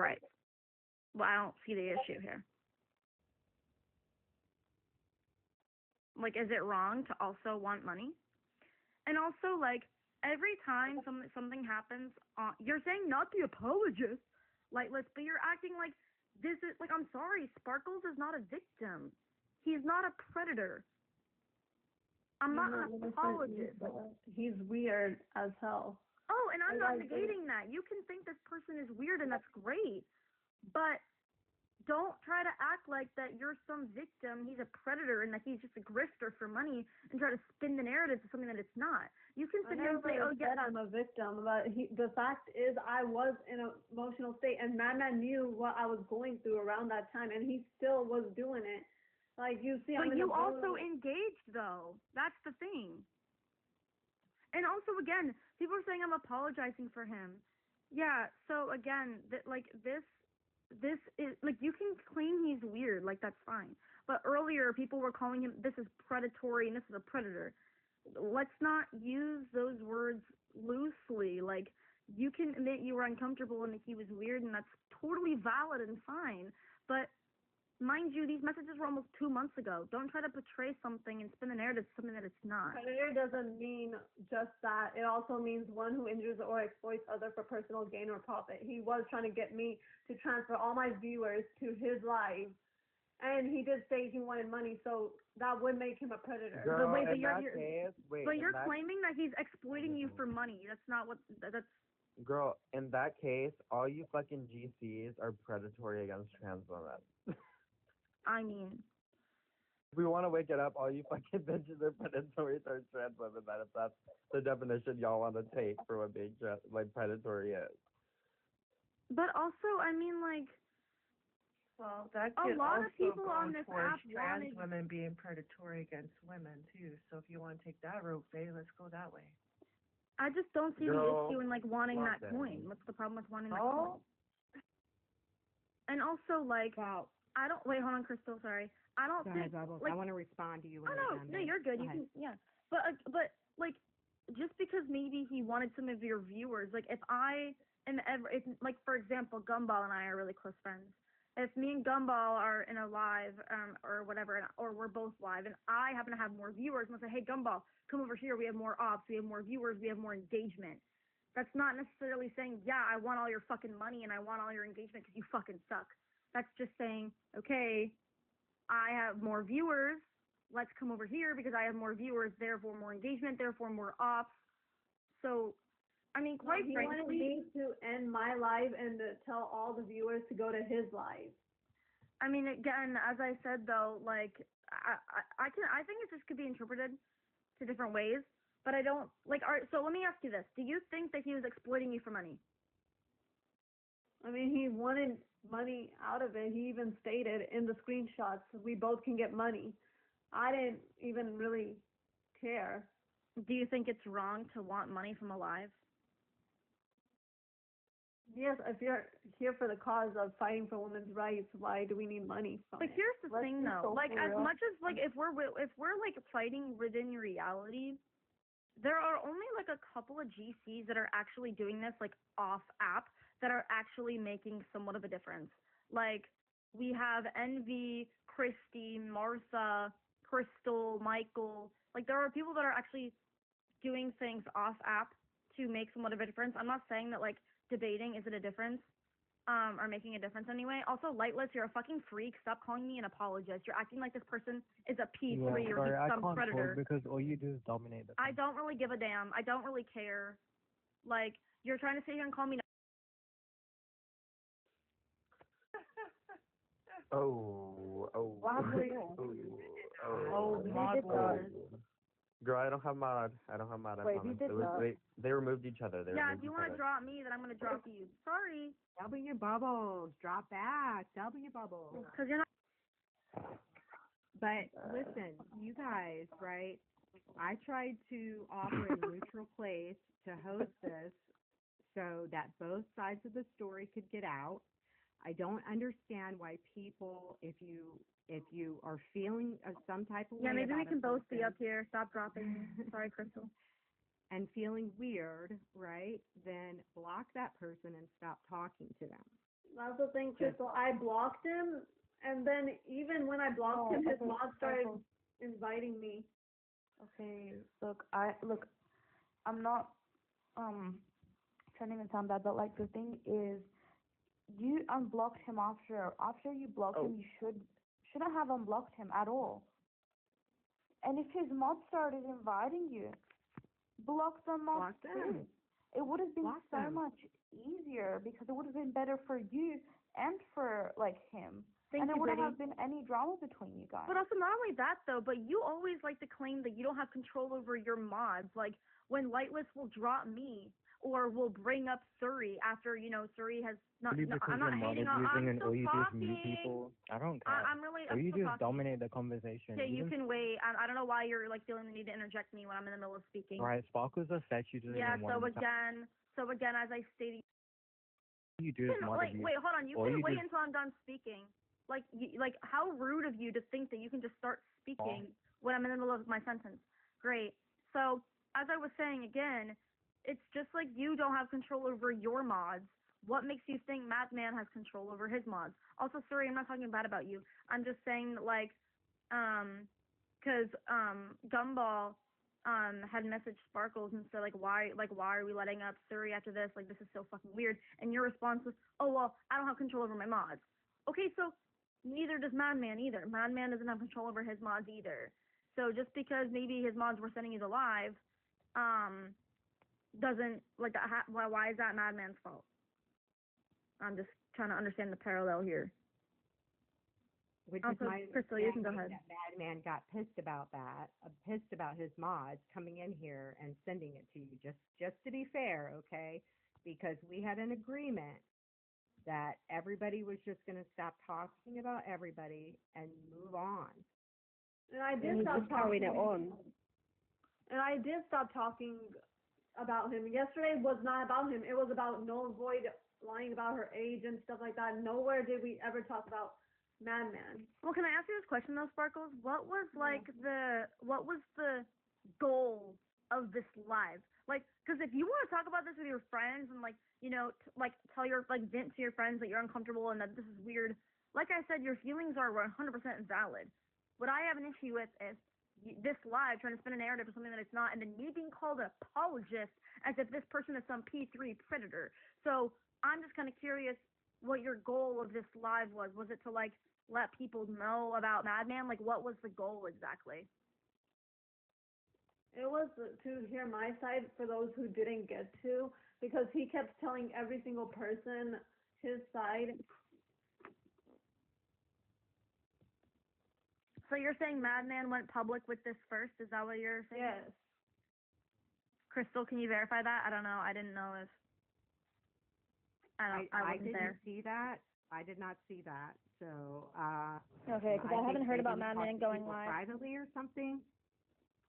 Right. Well, I don't see the issue here. Like, is it wrong to also want money? And also, like, every time something happens, you're saying not the apologist, like, but you're acting like this is, like, I'm sorry, Sparkles is not a victim. He's not a predator. I'm not an apologist. He's weird as hell. Oh, and I'm not negating that. You can think this person is weird, and that's great. But don't try to act like that you're some victim, he's a predator, and that he's just a grifter for money, and try to spin the narrative to something that it's not. You can sit here and say, oh, yeah. I'm a victim, but the fact is I was in an emotional state, and Madman knew what I was going through around that time, and he still was doing it. Like, you see, but you also engaged, though. That's the thing. And also, again, people are saying I'm apologizing for him. Yeah, so again, this is, like, you can claim he's weird, like, that's fine. But earlier, people were calling him, this is predatory and this is a predator. Let's not use those words loosely. Like, you can admit you were uncomfortable and that he was weird, and that's totally valid and fine. But mind you, these messages were almost 2 months ago. Don't try to portray something and spin the narrative to something that it's not. Predator doesn't mean just that. It also means one who injures or exploits other for personal gain or profit. He was trying to get me to transfer all my viewers to his live. And he did say he wanted money, so that would make him a predator. Girl, but in that case, you're claiming that he's exploiting you for money. That's not what, that's... Girl, in that case, all you fucking GCs are predatory against trans women. I mean, if we want to wake it up, all you fucking bitches are predatory towards trans women. If that's the definition y'all want to take for what being predatory is. But also, I mean, like, well, that a could lot also of people go on this towards app trans women being predatory against women too. So if you want to take that route, Faye, let's go that way. I just don't see the issue in, like, wanting that coin. What's the problem with wanting that coin? And also, like, wow. I don't, wait, hold on, Crystal, sorry. I don't think, Bubbles. like, I want to respond to you. When no, you're good. You can, yeah. But, like, just because maybe he wanted some of your viewers, like, if I am ever, if, like, for example, Gumball and I are really close friends. If me and Gumball are in a live, or whatever, or we're both live, and I happen to have more viewers, and I'll say, hey, Gumball, come over here, we have more ops, we have more viewers, we have more engagement. That's not necessarily saying, yeah, I want all your fucking money and I want all your engagement because you fucking suck. That's just saying, okay, I have more viewers, let's come over here because I have more viewers, therefore more engagement, therefore more ops. So, I mean, quite frankly, he wanted me to end my live and to tell all the viewers to go to his live. I mean, again, as I said though, like, I think it just could be interpreted to different ways, but I don't, like, all right, so let me ask you this. Do you think that he was exploiting you for money? I mean, he wanted money out of it. He even stated in the screenshots, we both can get money. I didn't even really care. Do you think it's wrong to want money from a live? Yes, if you're here for the cause of fighting for women's rights, why do we need money from But it? here's the thing, though. Like, as much as, like, Mm-hmm. if we're like fighting within reality, there are only like a couple of GCs that are actually doing this, like, off app, that are actually making somewhat of a difference. Like, we have Envy, Christy, Martha, Crystal, Michael. Like, there are people that are actually doing things off app to make somewhat of a difference. I'm not saying that, like, debating isn't a difference, or making a difference anyway. Also, Lightless, you're a fucking freak. Stop calling me an apologist. You're acting like this person is a P3 or he's some predator. Because all you do is dominate the I don't really give a damn. I don't really care. Like, you're trying to sit here and call me. Girl, I don't have mod. Wait, you did not. They removed each other. Yeah, if you want to drop me, then I'm going to drop you. Sorry. W Bubbles. Drop back. W Bubbles. Because you're not. But listen, you guys, right? I tried to offer a neutral place to host this so that both sides of the story could get out. I don't understand why people, if you are feeling some type of way, Yeah, maybe we about can a both be person up here. Stop dropping. Sorry, Crystal. and feeling weird, right? Then block that person and stop talking to them. That's the thing, Crystal. I blocked him, and then even when I blocked him, his mods started inviting me. Okay, look, I'm not trying to even sound bad, but like the thing is, you unblocked him after you blocked him. You shouldn't have unblocked him at all. And if his mod started inviting you, block the mod too. It would have been so much easier because it would have been better for you and for like him. And there wouldn't have been any drama between you guys. But also not only that though, but you always like to claim that you don't have control over your mods. Like when Lightless will drop me or will bring up Suri after, Suri has not I'm not hating on I'm still talking. People. I don't care. I'm really or you just talking. dominate the conversation. Okay, you can wait. I don't know why you're like feeling the need to interject me when I'm in the middle of speaking. Right, Sparkle's a set you just so again, as I stated, you do is wait, hold on. You can wait until I'm done speaking. Like how rude of you to think that you can just start speaking when I'm in the middle of my sentence. Great. So as I was saying again, it's just like you don't have control over your mods. What makes you think Madman has control over his mods? Also, sorry, I'm not talking bad about you. I'm just saying like, cause Gumball had messaged Sparkles and said like why are we letting up Suri after this? Like this is so fucking weird. And your response was, oh well, I don't have control over my mods. Okay, so neither does Madman either. Madman doesn't have control over his mods either. So just because maybe his mods were sending you the live, doesn't like that. Why is that Madman's fault? I'm just trying to understand the parallel here. Which also, is my Crystal, you can go ahead. That Madman got pissed about that, pissed about his mods coming in here and sending it to you. Just to be fair, okay? Because we had an agreement that everybody was just going to stop talking about everybody and move on. And I did stop talking it on. And I did stop talking about him. Yesterday was not about him. It was about Null Void lying about her age and stuff like that. Nowhere did we ever talk about Madman. Well, can I ask you this question though, Sparkles? What was the goal of this live? Like, because if you want to talk about this with your friends and like, tell your vent to your friends that you're uncomfortable and that this is weird. Like I said, your feelings are 100% valid. What I have an issue with is this live trying to spin a narrative of something that it's not, and then me being called an apologist as if this person is some P3 predator. So I'm just kind of curious what your goal of this live was. Was it to like let people know about Madman? Like what was the goal exactly? It was to hear my side for those who didn't get to, because he kept telling every single person his side. So you're saying Madman went public with this first? Is that what you're saying? Yes. Crystal, can you verify that? I don't know. I didn't know if. I wasn't there. See that. I did not see that. So. Okay, because I haven't heard about Madman going live privately or something.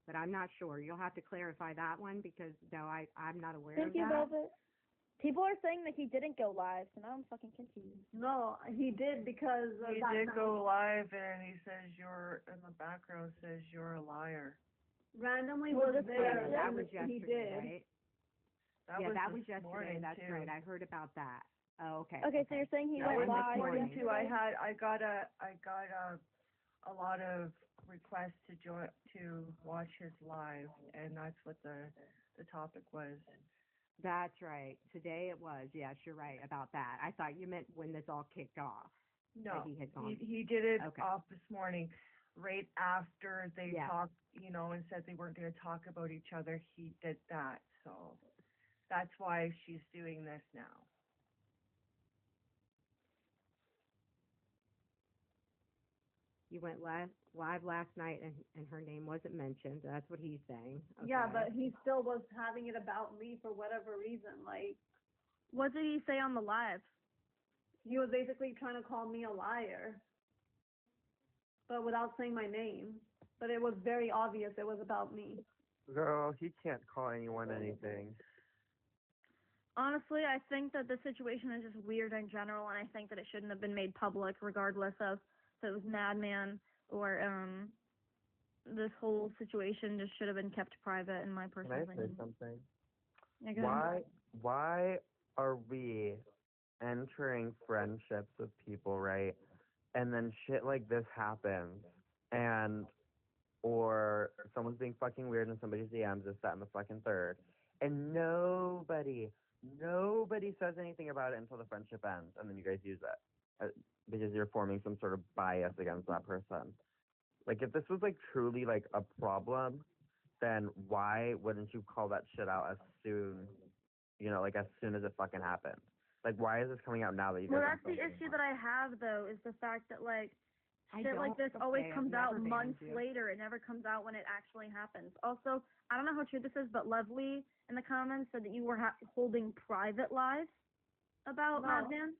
But I'm not sure. You'll have to clarify that one because no, I'm not aware of that. Thank you, Velvet. People are saying that he didn't go live, so now I'm fucking confused. No, he did because he did go live, and he says you're in the background says you're a liar. Randomly was there. That was yesterday, he did. Right? That was yesterday. That's too. right. I heard about that. Oh, okay. Okay, so you're saying he went live. Too. I got a lot of requests to watch his live, and that's what the topic was. That's right. Today it was. Yes, you're right about that. I thought you meant when this all kicked off. No, he had gone. He did it off this morning, right after they talked, and said they weren't going to talk about each other. He did that, so that's why she's doing this now. You went live last night, and her name wasn't mentioned. That's what he's saying. Okay. Yeah, but he still was having it about me for whatever reason. Like, what did he say on the live? He was basically trying to call me a liar, but without saying my name. But it was very obvious it was about me. Girl, he can't call anyone anything. Honestly, I think that the situation is just weird in general, and I think that it shouldn't have been made public, regardless of if it was Madman or this whole situation just should have been kept private, in my personal opinion. Can I say something? Yeah, Why are we entering friendships with people, right? And then shit like this happens, and or someone's being fucking weird in somebody's DMs, this, that, and the fucking third, and nobody says anything about it until the friendship ends, and then you guys use it because you're forming some sort of bias against that person. Like, if this was like truly like a problem, then why wouldn't you call that shit out as soon, like as soon as it fucking happened? Like, why is this coming out now that you guys? Well, that's the issue that I have though, is the fact that like shit like this always comes out months later. It never comes out when it actually happens. Also, I don't know how true this is, but Lovely in the comments said that you were holding private lives about Madman.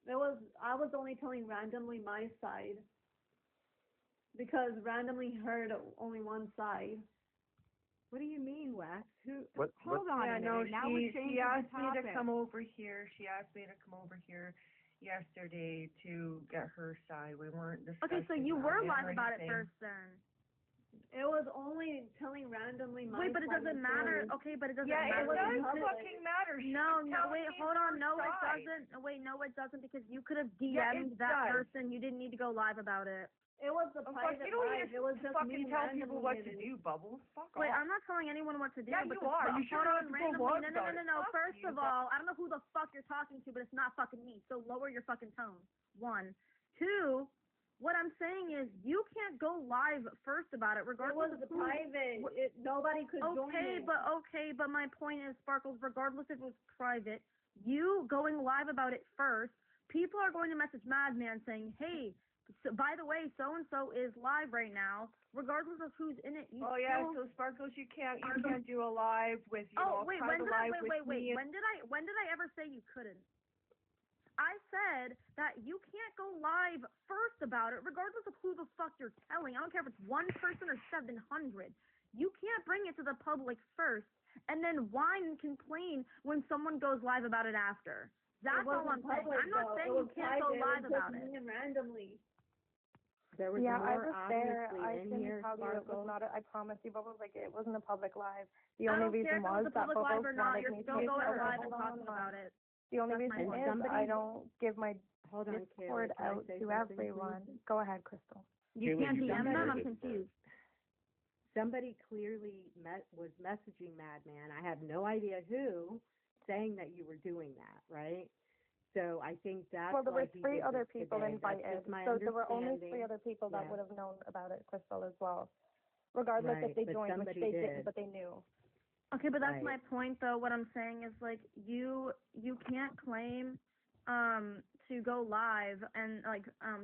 I was only telling randomly my side because randomly heard only one side. What do you mean, Wes? Hold on a minute. No, now she asked me to come over here. She asked me to come over here yesterday to get her side. We weren't discussing. Okay, so you were live about it first then. It was only telling randomly my Wait, but it doesn't matter. Okay, but it doesn't matter. Yeah, it does fucking matter. No, wait, hold on. No, it doesn't. Wait, no, it doesn't, because you could have DM'd that person. You didn't need to go live about it. It was a private live. It was just me tell people what to do, Bubbles. Fuck off. Wait, I'm not telling anyone what to do. Yeah, but you are. You should have randomly. No. First of all, I don't know who the fuck you're talking to, but it's not fucking me. So lower your fucking tone. 1, 2. What I'm saying is, you can't go live first about it, regardless of who. Private. Nobody could join it. Okay, but my point is, Sparkles, regardless if it was private, you going live about it first, people are going to message Madman saying, hey, so, by the way, so-and-so is live right now, regardless of who's in it. So Sparkles, you can't do a live with, wait, when did I ever say you couldn't? I said that you can't go live first about it, regardless of who the fuck you're telling. I don't care if it's one person or 700. You can't bring it to the public first, and then whine and complain when someone goes live about it after. That's all I'm saying. I'm not saying you can't go live about it. Randomly. There was I was there. I in can here, tell you it was Sparkle. not. I promise you, Bubbles. Like, it wasn't a public live. The only reason was that Bubbles wanted me to. You're still going live and talking about it. The only reason is I don't give my Hold on, Discord out to everyone. Go ahead, Crystal. You can't DM them. I'm confused. Somebody clearly was messaging Madman. I have no idea who, saying that you were doing that, right? So I think that's well, there were why 3 other people invited, so there were only 3 other people that Yeah. would have known about it, Crystal, as well. Regardless if they but joined, which somebody they did. didn't, but they knew. Okay, but that's Right. my point, though. What I'm saying is, like, you can't claim to go live and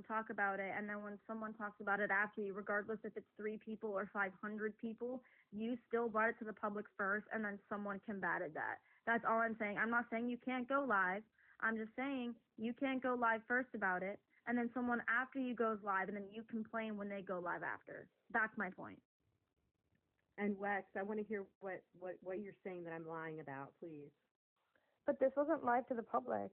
talk about it, and then when someone talks about it after you, regardless if it's 3 people or 500 people, you still brought it to the public first, and then someone combated that. That's all I'm saying. I'm not saying you can't go live. I'm just saying you can't go live first about it, and then someone after you goes live, and then you complain when they go live after. That's my point. And Wex, I want to hear what you're saying that I'm lying about, please. But this wasn't live to the public.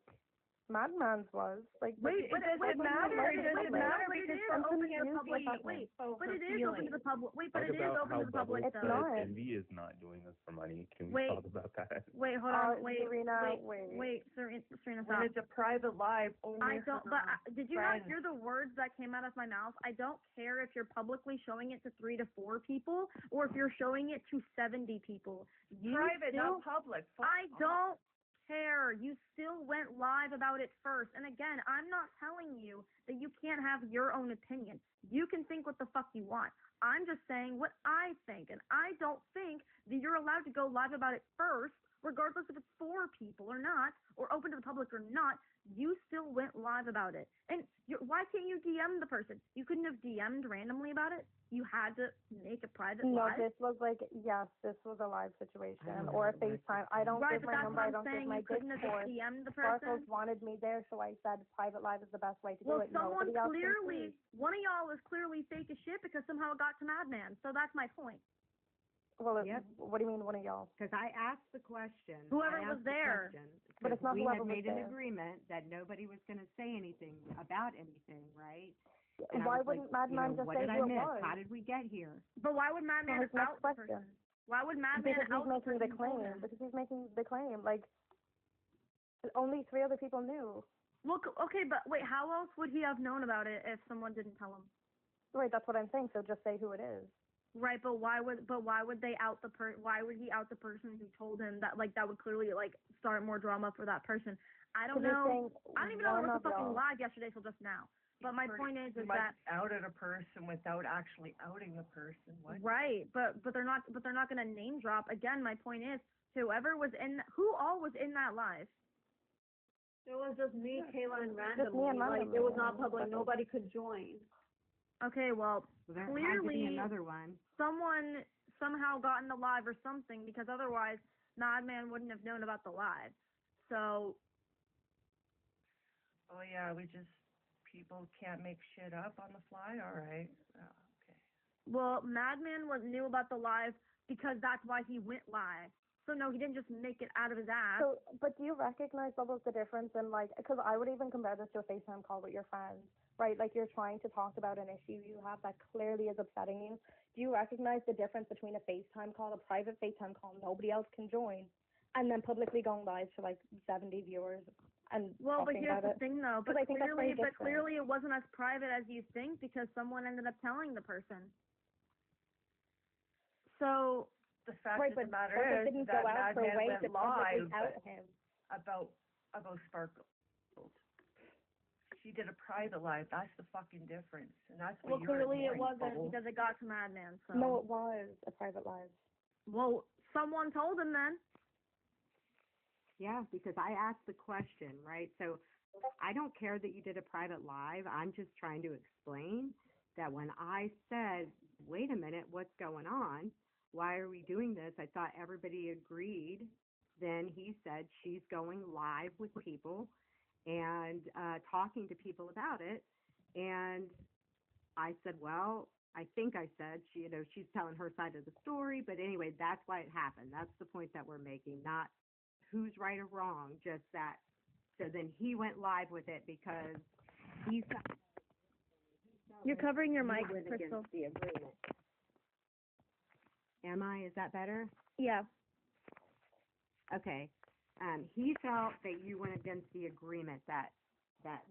Madman's was. Like, Wait, but it doesn't matter. It doesn't matter because it's open to the public. Wait, but it is open to the public. Wait, but it is open to the public, It's though. not. Envy is not doing this for money. Can we talk about that? Wait, hold on. Serena, Serena, When stop. it's a private live, only I don't. But did you not friends. hear the words that came out of my mouth? I don't care if you're publicly showing it to 3 to 4 people, or if you're showing it to 70 people. Private, not public. I don't care. You still went live about it first. And again, I'm not telling you that you can't have your own opinion. You can think what the fuck you want. I'm just saying what I think. And I don't think that you're allowed to go live about it first, regardless if it's 4 people or not, or open to the public or not. You still went live about it. And why can't you DM the person? You couldn't have DM'd randomly about it? You had to make a private live? No, this was this was a live situation, or a FaceTime. I don't give my number, I don't give my Discord. DM'd the Sparkles person? wanted me there, so I said private live is the best way to do Well, it. someone Nobody else can clearly, see. one of y'all is clearly fake as shit because somehow it got to Madman. So that's my point. Well, Yep. what do you mean, one of y'all? Because I asked the question. Whoever I was asked the there. question, But it's not we whoever had was made an there. agreement that nobody was going to say anything about anything, right? And Why I was wouldn't like, Madman just what say did I who it miss? was? How did we get here? But why would Madman his next out the question. person? Why would Madman Because he's out the making the person who told claim. him? Because he's making the claim. Like, only 3 other people knew. Well, okay, but wait, how else would he have known about it if someone didn't tell him? Right, that's what I'm saying. So just say who it is. Right, but why would they out the why would he out the person who told him that, like, that would clearly, like, start more drama for that person? I don't know. I don't even know there was a fucking live yesterday till just now. But my point is that outed a person without actually outing the person. What? Right, but they're not gonna name drop. Again, my point is who all was in that live. It was just me, Kayla, and Just me randomly. and Like, randomly. it was not public. Nobody could join. Okay, well, There had to clearly be another one. someone somehow got in the live or something, because otherwise Madman wouldn't have known about the live. So. Oh yeah, people can't make shit up on the fly. All right. Oh, okay. Well, Madman knew about the live because that's why he went live. So no, he didn't just make it out of his ass. So, but do you recognize, Bubbles, the difference in, like, because I would even compare this to a FaceTime call with your friends, right? Like, you're trying to talk about an issue you have that clearly is upsetting you. Do you recognize the difference between a FaceTime call, a private FaceTime call, nobody else can join, and then publicly going live to, like, 70 viewers and well, but talking here's about the thing, though. But clearly it wasn't as private as you think, because someone ended up telling the person. So. The fact of the matter is that Madman went live about Sparkle. She did a private live. That's the fucking difference, and that's what clearly it wasn't, because it got to Madman. So. No, it was a private live. Well, someone told him then. Yeah, because I asked the question, right? So I don't care that you did a private live. I'm just trying to explain that when I said, wait a minute, what's going on? Why are we doing this? I thought everybody agreed. Then he said she's going live with people and talking to people about it. And I said, well, I think I said she's telling her side of the story. But anyway, that's why it happened. That's the point that we're making, not who's right or wrong, just that. So then he went live with it because he felt you're covering your mic, went Crystal. against the agreement. Am I? Is that better? Yeah. Okay. He felt that you went against the agreement that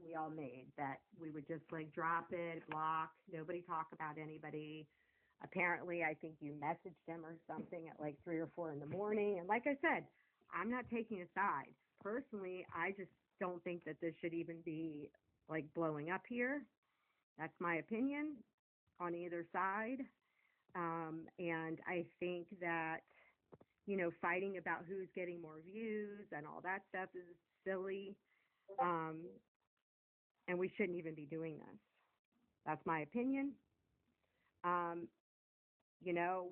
we all made, that we would just, like, drop it, block, nobody talk about anybody. Apparently, I think you messaged him or something at like 3 or 4 in the morning. And like I said, I'm not taking a side. Personally, I just don't think that this should even be, like, blowing up here. That's my opinion on either side. And I think that, fighting about who's getting more views and all that stuff is silly. And we shouldn't even be doing this. That's my opinion.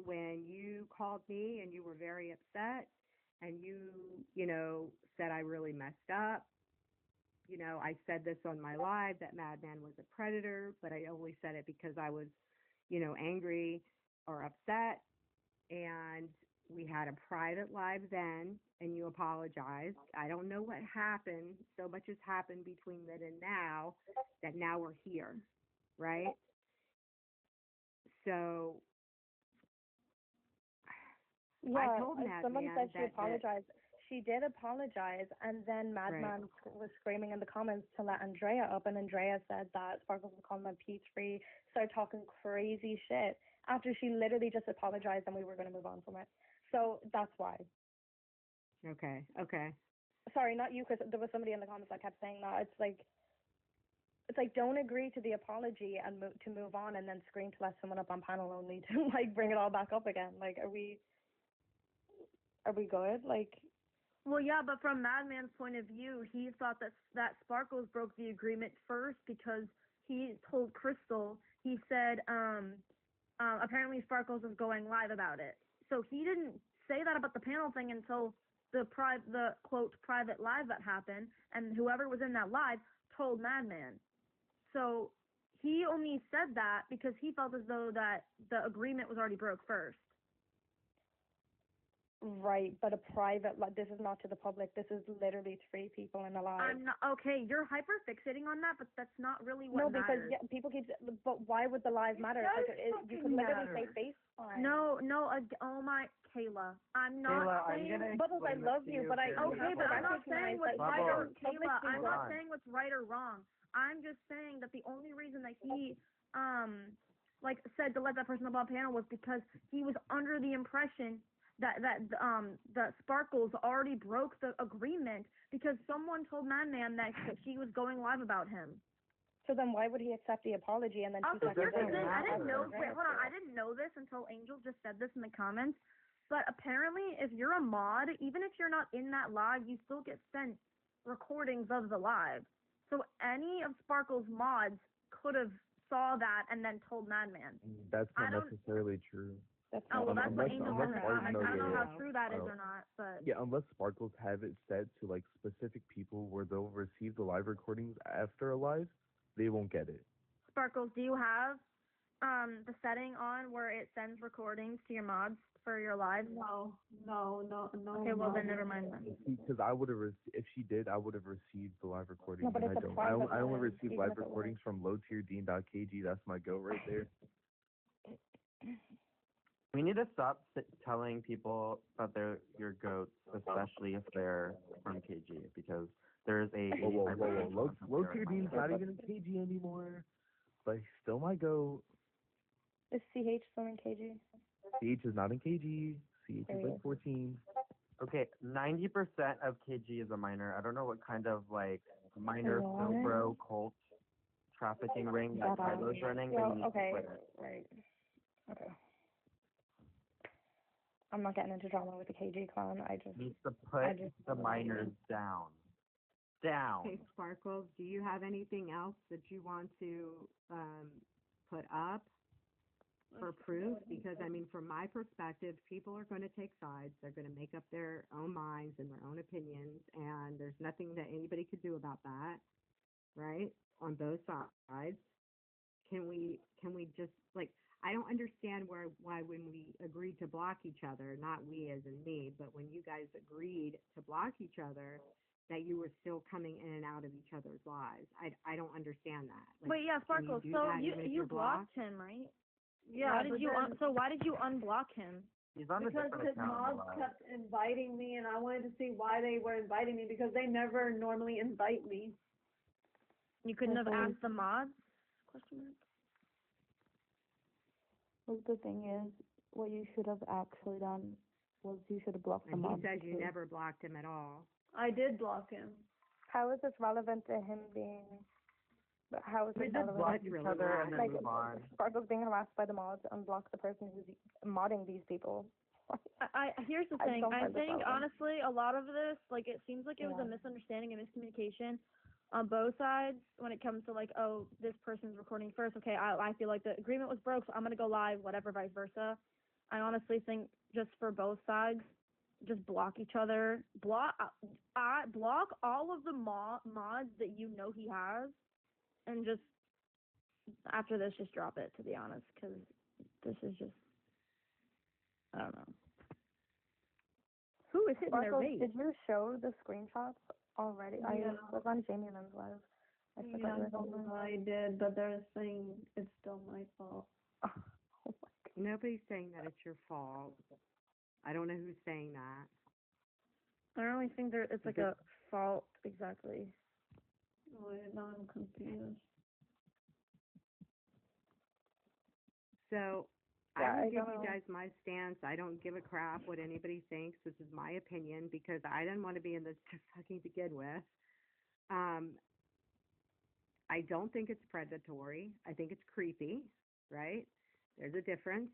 When you called me and you were very upset and you said I really messed up, I said this on my live that Madman was a predator, but I only said it because I was, angry or upset. And we had a private live then, and you apologized. I don't know what happened. So much has happened between then and now that now we're here, right? So yeah, I told Madman someone said she that apologized. She did apologize, and then Madman was screaming in the comments to let Andrea up, and Andrea said that Sparkles was calling them peace-free, started talking crazy shit after she literally just apologized and we were going to move on from it. So that's why. Okay. Sorry, not you, because there was somebody in the comments that kept saying that. It's like don't agree to the apology and to move on, and then scream to let someone up on panel only to, like, bring it all back up again. Like, are we good? Like. Well, yeah, but from Madman's point of view, he thought that Sparkles broke the agreement first because he told Crystal, he said, apparently Sparkles is going live about it. So he didn't say that about the panel thing until the quote private live that happened, and whoever was in that live told Madman. So he only said that because he felt as though that the agreement was already broke first. Right, but a private, like, this is not to the public. This is literally 3 people in a live. I'm not okay. You're hyper fixating on that, but that's not really what No, because matters. yeah, people keep. But why would the live matter? Like, you could literally say FaceTime. No, oh my, Kayla, I'm not Kayla, I'm saying. gonna Bubbles, I explain love this to you, but I Okay, but I'm not saying what's Bubbles. right or Bubbles. Kayla. I'm not on. saying what's right or wrong. I'm just saying that the only reason that he like said to let that person up on panel was because he was under the impression that the Sparkles already broke the agreement because someone told Madman that she was going live about him. So then why would he accept the apology and then Also, she here's the said, thing. I didn't know. Right. Wait, hold on. I didn't know this until Angel just said this in the comments. But apparently, if you're a mod, even if you're not in that live, you still get sent recordings of the live. So any of Sparkle's mods could have saw that and then told Madman. That's I not don't- necessarily true. That's Oh, well, that's what Unless- Angel unless said in the Sparkles- comments. no, I don't know yeah, how yeah. true that is Oh. or not, but Yeah, unless Sparkles have it set to like specific people where they'll receive the live recordings after a live, they won't get it. Sparkles, do you have the setting on where it sends recordings to your mods for your lives? No. Okay, well then no. never mind then. Because I would have, if she did, I would have received the live recordings. No, but and it's I a don't. private I only live, receive even live if it was. recordings from lowtierdean.kg. That's my go right there. We need to stop telling people that they're your goats, especially if they're from KG, because there's a Low tier Dean's not even in KG anymore, but he's still my goat. Is CH still in KG? CH is not in KG. CH is like 14. Okay, 90% of KG is a minor. I don't know what kind of like minor What? Filbro cult trafficking ring that Kylo's running. but Well, he needs to okay, quit it. right. Okay. I'm not getting into drama with the KG clan. Needs to put I just- the minors down. Down. Okay, Sparkles, do you have anything else that you want to put up for proof? Because, I mean, from my perspective, people are going to take sides. They're going to make up their own minds and their own opinions, and there's nothing that anybody could do about that, right? On both sides. Can we just, like, I don't understand why when we agreed to block each other, not we as in me, but when you guys agreed to block each other, that you were still coming in and out of each other's lives. I don't understand that. Like, Wait, yeah, can you Sparkles. do So that even if you you're blocked him, right? Yeah, Why did but you then- so why did you unblock him? He's on a Because different his account. mods kept inviting me, and I wanted to see why they were inviting me because they never normally invite me. You couldn't have Okay. asked the mods? Question mark. Well, the thing is, what you should have actually done was you should have blocked the And he mob. says you never blocked him at all. I did block him. How is this relevant to him being? How is We this just relevant? block each really other and then Like, move on. Sparkle's being harassed by the mods, unblock the person who's modding these people. I here's the I thing. don't I find this think relevant. honestly, a lot of this, like, it seems like it was a Yeah. misunderstanding and miscommunication on both sides when it comes to like, oh, this person's recording first. Okay, I feel like the agreement was broke, so I'm gonna go live. Whatever, vice versa. I honestly think just for both sides, just block each other. Block all of the mods that you know he has, and just after this, just drop it. To be honest, because this is just, I don't know. Who is hitting their Sparkles, bait? did you show the screenshots already? Yeah. I was on Jamie Lynn's live. I forgot you were on live. I did, but they're saying it's still my fault. Nobody's saying that it's your fault. I don't know who's saying that. I don't really think it's like a fault exactly. Wait, now I'm confused. So Yeah, I I will give don't you know. guys my stance. I don't give a crap what anybody thinks. This is my opinion because I didn't want to be in this to fucking begin with. I don't think it's predatory. I think it's creepy, right? There's a difference.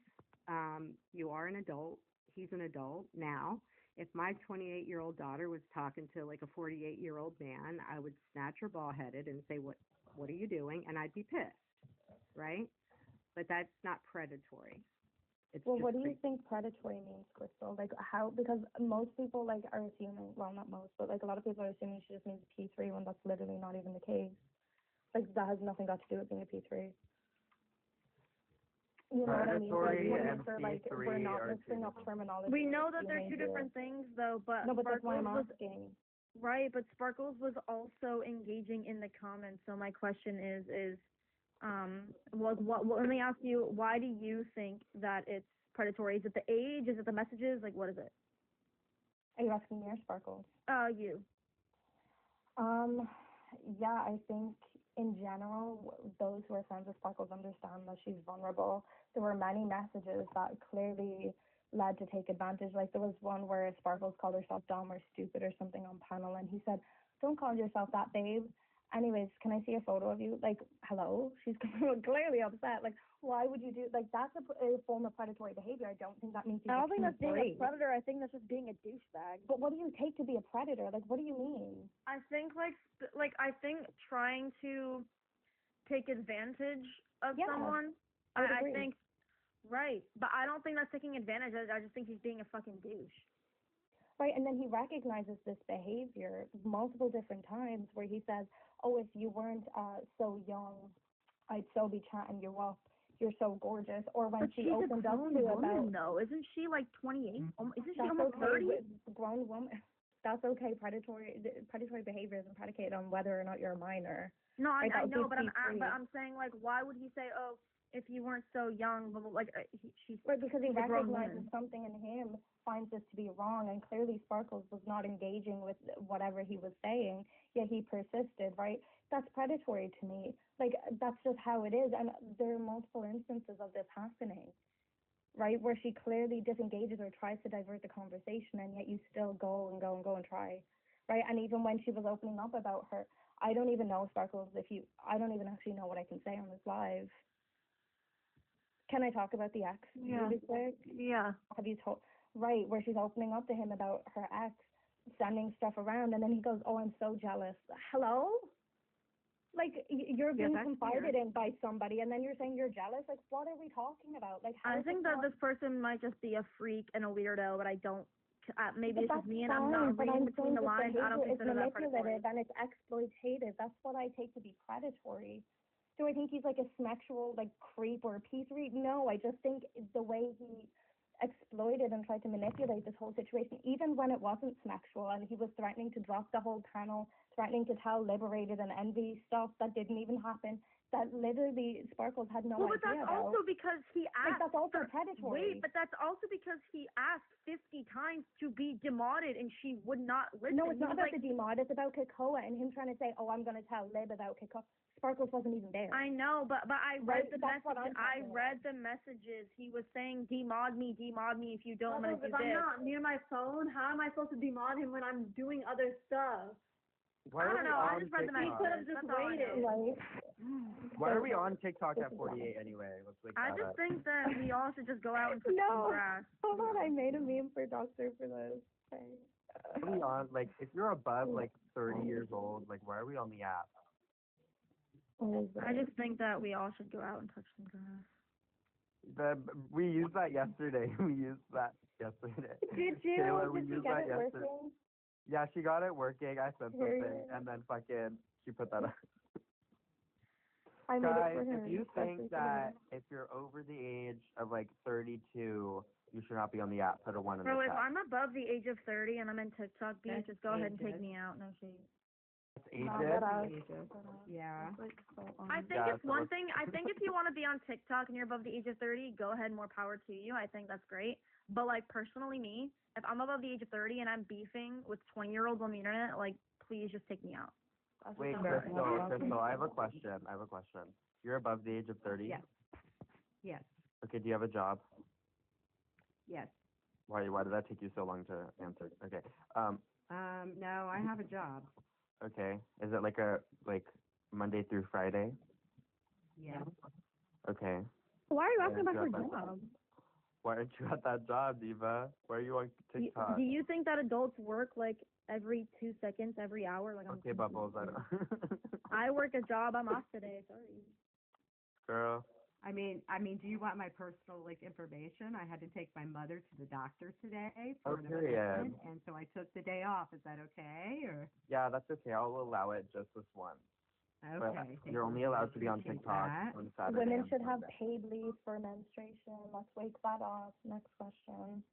You are an adult. He's an adult. Now, if my 28-year-old daughter was talking to like a 48-year-old man, I would snatch her ball headed and say, what are you doing? And I'd be pissed, right? But that's not predatory. It's Well, just what do you creepy. think predatory means, Crystal? Like how? Because most people like are assuming. Well, not most, but like a lot of people are assuming she just means P3 when that's literally not even the case. Like that has nothing got to do with being a P3. You know what I mean? So I Predatory just want to and make sure, like, we're P3 not are mixing two up terminology. We know with that they're two behavior. different things, though. But No, but that's why I'm Sparkles was asking. right. But Sparkles was also engaging in the comments. So my question is, well, let me ask you, why do you think that it's predatory? Is it the age? Is it the messages? Like, what is it? Are you asking me or Sparkles? You. Yeah, I think in general, those who are friends with Sparkles understand that she's vulnerable. There were many messages that clearly led to take advantage. Like there was one where Sparkles called herself dumb or stupid or something on panel, and he said, "Don't call yourself that, babe. Anyways, can I see a photo of you?" Like, hello? She's clearly upset. Like, why would you do, like, that's a form of predatory behavior. I don't think that means I don't think that's being a great. predator. I think that's just being a douchebag. But what do you take to be a predator? Like, what do you mean? I think I think trying to take advantage of Yeah, someone. I would I agree. think right, but I don't think that's taking advantage. I just think he's being a fucking douche. Right, and then he recognizes this behavior multiple different times where he says, "Oh, if you weren't so young, I'd so be chatting you up. You're so gorgeous." Or when But she she's a opened up grown to woman, about though. Isn't she like 28? Isn't she that's almost okay 30? with grown woman. That's okay. Predatory behavior isn't predicated on whether or not you're a minor. No, Right, I that would know, be but P3. I'm saying like, why would he say, oh, if you weren't so young, blah, blah, like she's Right, because he she's a grown recognizes woman. something in him, finds this to be wrong, and clearly Sparkles was not engaging with whatever he was saying, yet he persisted, right? That's predatory to me. Like, that's just how it is, and there are multiple instances of this happening, right? Where she clearly disengages or tries to divert the conversation, and yet you still go and go and go and try, right? And even when she was opening up about her, I don't even know, Sparkles, I don't even actually know what I can say on this live. Can I talk about the ex really quick? Yeah. Have you told? Right, where she's opening up to him about her ex, sending stuff around, and then he goes, "Oh, I'm so jealous." Hello? Like, you're being that's confided in by somebody, and then you're saying you're jealous? Like, what are we talking about? Like, how I is think it that not- this person might just be a freak and a weirdo, but I don't. Maybe But it's just that's me and fine, I'm not but reading I'm between saying the this lines. I don't behavior is consider that predatory. manipulative and it's exploitative. That's what I take to be predatory. Do I think he's like a sexual like creep or a P3? No, I just think the way he exploited and tried to manipulate this whole situation, even when it wasn't sexual, and he was threatening to drop the whole panel, threatening to tell Liberated and Envy stuff that didn't even happen, that literally Sparkles had no Well, but idea that's about. also because he Like, asked. that's also for- predatory. Wait, but that's also because he asked 50 times to be demoted and she would not listen. No, it's He not was about like, the demod. It's about Kakoa and him trying to say, "Oh, I'm going to tell Lib about Kakoa." Sparkles wasn't even there. I know, but I Right, read the that's what messages. I'm I talking read the messages. He was saying, demod me if you don't, I'm gonna Also, do if I'm this. not near my phone, how am I supposed to demod him when I'm doing other stuff? Why I are don't we know. I on just read the He TikTok? could have messages. just That's all I waited. know. Right? Why are we on TikTok This at is 48 anyway? Let's wake I that just up. think that we all should just go out and touch No. some grass. Hold on, I made a meme for Doctor for this. Why are we on, like, if you're above, like, 30 years old, like, why are we on the app? I just think that we all should go out and touch some grass. We used that yesterday. We used that yesterday. Did you? Taylor, we Did you used get that it yesterday. working? Yeah, she got it working. I said something, Period. and then fucking she put that up. I made Guys, it for her. if you especially think for that if you're over the age of like 32, you should not be on the app. Put a 1 in Bro, the if chat. I'm above the age of 30 and I'm in TikTok beef, That's just go ahead and take ageist. me out. No shade. It's Not ageist. that Yeah. I think Yeah, it's so one let's- thing. I think if you want to be on TikTok and you're above the age of 30, go ahead, more power to you. I think that's great. But like personally, me, if I'm above the age of 30 and I'm beefing with 20-year-olds on the internet, like please just take me out. That's Wait, just how I feel. Crystal, I have a question. You're above the age of 30? Yes. Yes. Okay, do you have a job? Yes. Why did that take you so long to answer? Okay. No, I have a job. Okay. Is it like Monday through Friday? Yes. Okay. Why are you Why asking about aren't her you at that job? Why aren't you at that job, Diva? Why are you on TikTok? Do you think that adults work like every 2 seconds, every hour? Like I'm Okay, Bubbles, I don't. I work a job. I'm off today. Sorry. Girl. I mean, do you want my personal like information? I had to take my mother to the doctor today for an period. appointment, and so I took the day off. Is that okay? Or Yeah, that's okay. I'll allow it just this once. But Okay, thank you're you only for allowed to be on appreciate TikTok that. on Saturday. Women and should have Sunday. paid leave for menstruation. Let's wake that up. Next question.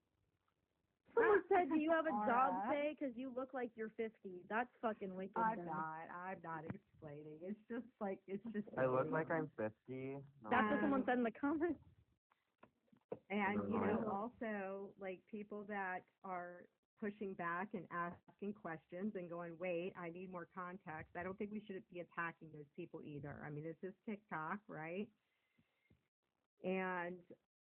Someone said, "Do you have a dog Alright. say? Because you look like you're 50." That's fucking wicked. I'm then. not explaining. It's just like, it's just. I look like I'm 50. No. That's what someone Um, said in the comments. And, you know, Right. also, like, people that are pushing back and asking questions and going, wait, I need more context. I don't think we should be attacking those people either. I mean, this is TikTok, right? And,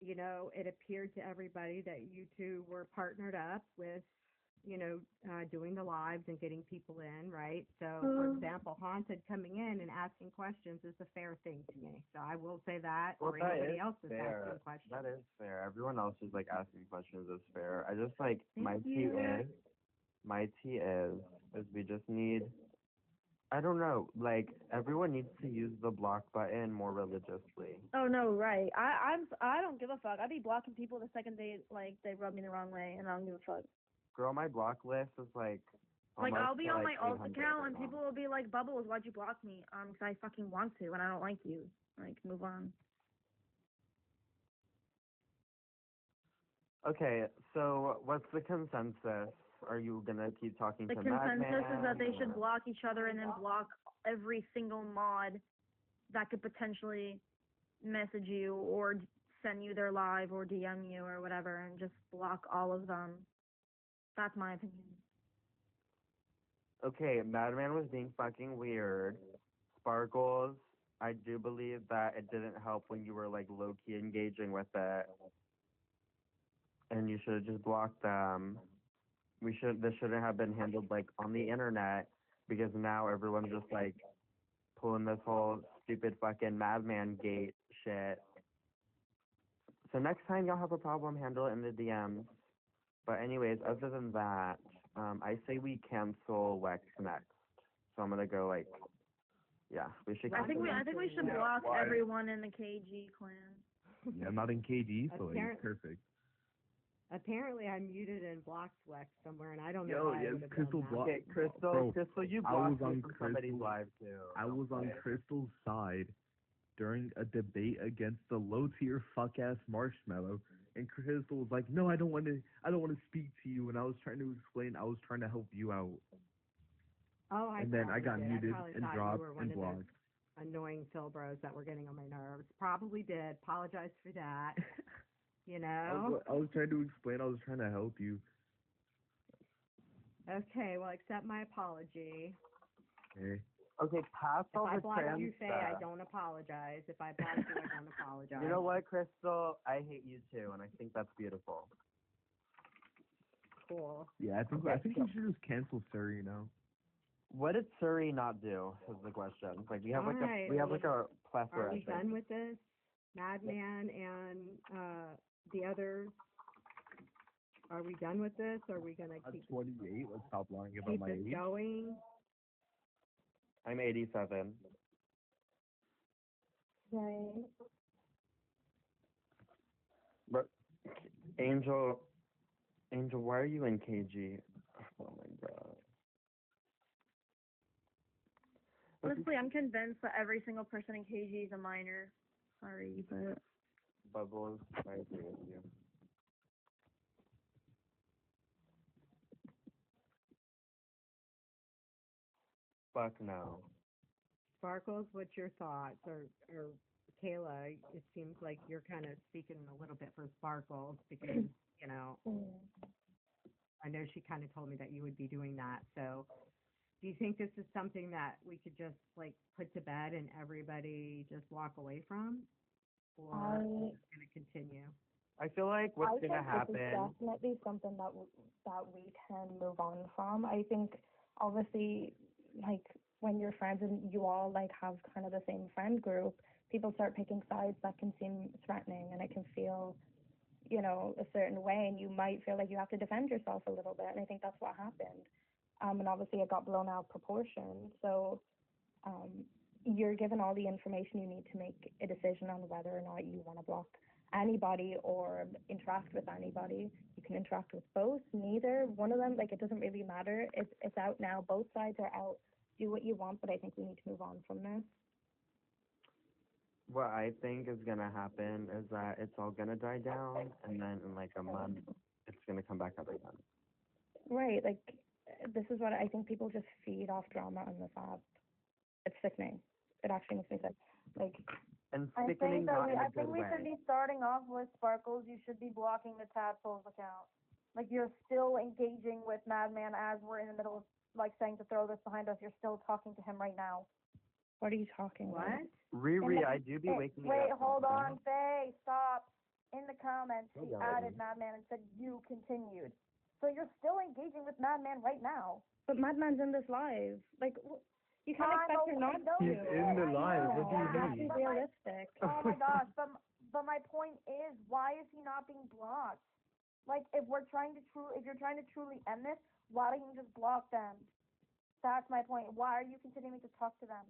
you know, it appeared to everybody that you two were partnered up with, you know, doing the lives and getting people in, right? So, for example, Haunted coming in and asking questions is a fair thing to me. So I will say that, Well, or that anybody is else that's fair. asking questions. That is fair. Everyone else is like asking questions is fair. I just like Thank you. my tea is we just need. I don't know. Like everyone needs to use the block button more religiously. Oh no, right. I don't give a fuck. I be blocking people the second they rub me the wrong way, and I don't give a fuck. Girl, my block list is like. Like I'll almost be to, on like, my alt 800 account, and right now. people will be like, "Bubbles, why'd you block me?" 'Cause I fucking want to, and I don't like you. Like, move on. Okay, so what's the consensus? Are you gonna keep talking The to consensus Madman? is that they should or- block each other and then block every single mod that could potentially message you or send you their live or DM you or whatever, and just block all of them. That's my opinion. Okay, Madman was being fucking weird. Sparkles, I do believe that it didn't help when you were like low key engaging with it, and you should have just blocked them. This shouldn't have been handled like on the internet because now everyone's just like pulling this whole stupid fucking Madman gate shit. So next time y'all have a problem, handle it in the DMs. But anyways, other than that, I say we cancel Wex next. So I'm gonna go like, yeah, we should. I think cancel we should Yeah, block why? everyone in the KG clan. Yeah, I'm not in KG, so like, Apparent- it's perfect. Apparently, I muted and blocked Wex somewhere, and I don't know Yo, why I yes, would have Crystal done that. blocked. Okay, Crystal, Bro, Crystal, you I was blocked me on from somebody's Crystal- live too. I was on Okay. Crystal's side during a debate against the low tier fuck ass Marshmallow, and Crystal was like, "No, I don't want to speak to you." And I was trying to explain, I was trying to help you out, Oh, I and then I probably got did. muted I probably and thought dropped you were one and of those blocked. annoying Philbros that were getting on my nerves. Probably did. Apologize for that. You know? I was trying to explain, I was trying to help you. Okay, well, accept my apology. Okay. Okay, pass If all I the block trans you, Faye, I stuff. don't apologize. If I block you, I don't apologize. You know what, Crystal? I hate you too, and I think that's beautiful. Cool. Yeah, I think you should just cancel Surrey now. What did Surrey not do? Is the question. Like we have like Alright, a plethora. Are we of things. done with this? Madman and the others? Are we done with this? Are we going to I'm keep 28. Let's stop lying about keep my this age. going? I'm 87. Right. But Angel, why are you in KG? Oh my god. Honestly, I'm convinced that every single person in KG is a minor. Sorry, but Bubbles, I agree with you. Fuck no. Sparkles, what's your thoughts? Or Kayla, it seems like you're kind of speaking a little bit for Sparkles because, you know, I know she kind of told me that you would be doing that. So do you think this is something that we could just like put to bed and everybody just walk away from? Or is it going to continue? I feel like what's I gonna think happen. this is definitely something that we can move on from. I think obviously, like when you're friends and you all like have kind of the same friend group, people start picking sides that can seem threatening, and it can feel, you know, a certain way, and you might feel like you have to defend yourself a little bit. And I think that's what happened. And obviously it got blown out of proportion. So you're given all the information you need to make a decision on whether or not you want to block anybody or interact with anybody. You can interact with both, neither, one of them, like it doesn't really matter. It's out now. Both sides are out do what you want, but I think we need to move on from this. What I think is gonna happen is that it's all gonna die down, and then in like a month, it's gonna come back up again. Right, like this is what I think people just feed off drama on this app. It's sickening. It actually makes me sick. Like And I sickening think that not we, in a I good think we should way. be starting off with Sparkles. You should be blocking the Tadpole's account. Like you're still engaging with Madman as we're in the middle of like saying to throw this behind us. You're still talking to him right now. what are you talking What? about? Riri, I do be waking you Wait, up. hold sometimes. on, Faye, stop. In the comments, Oh, he yeah. added Madman and said you continued. So you're still engaging with Madman right now. But Madman's in this live. Like you can't I expect know, her I not know to. He's in the I live. know, What do you yeah, Let's mean? be but my- realistic. Oh my gosh, but my point is, why is he not being blocked? Like, if you're trying to truly end this, why don't you just block them? That's my point. Why are you continuing to talk to them?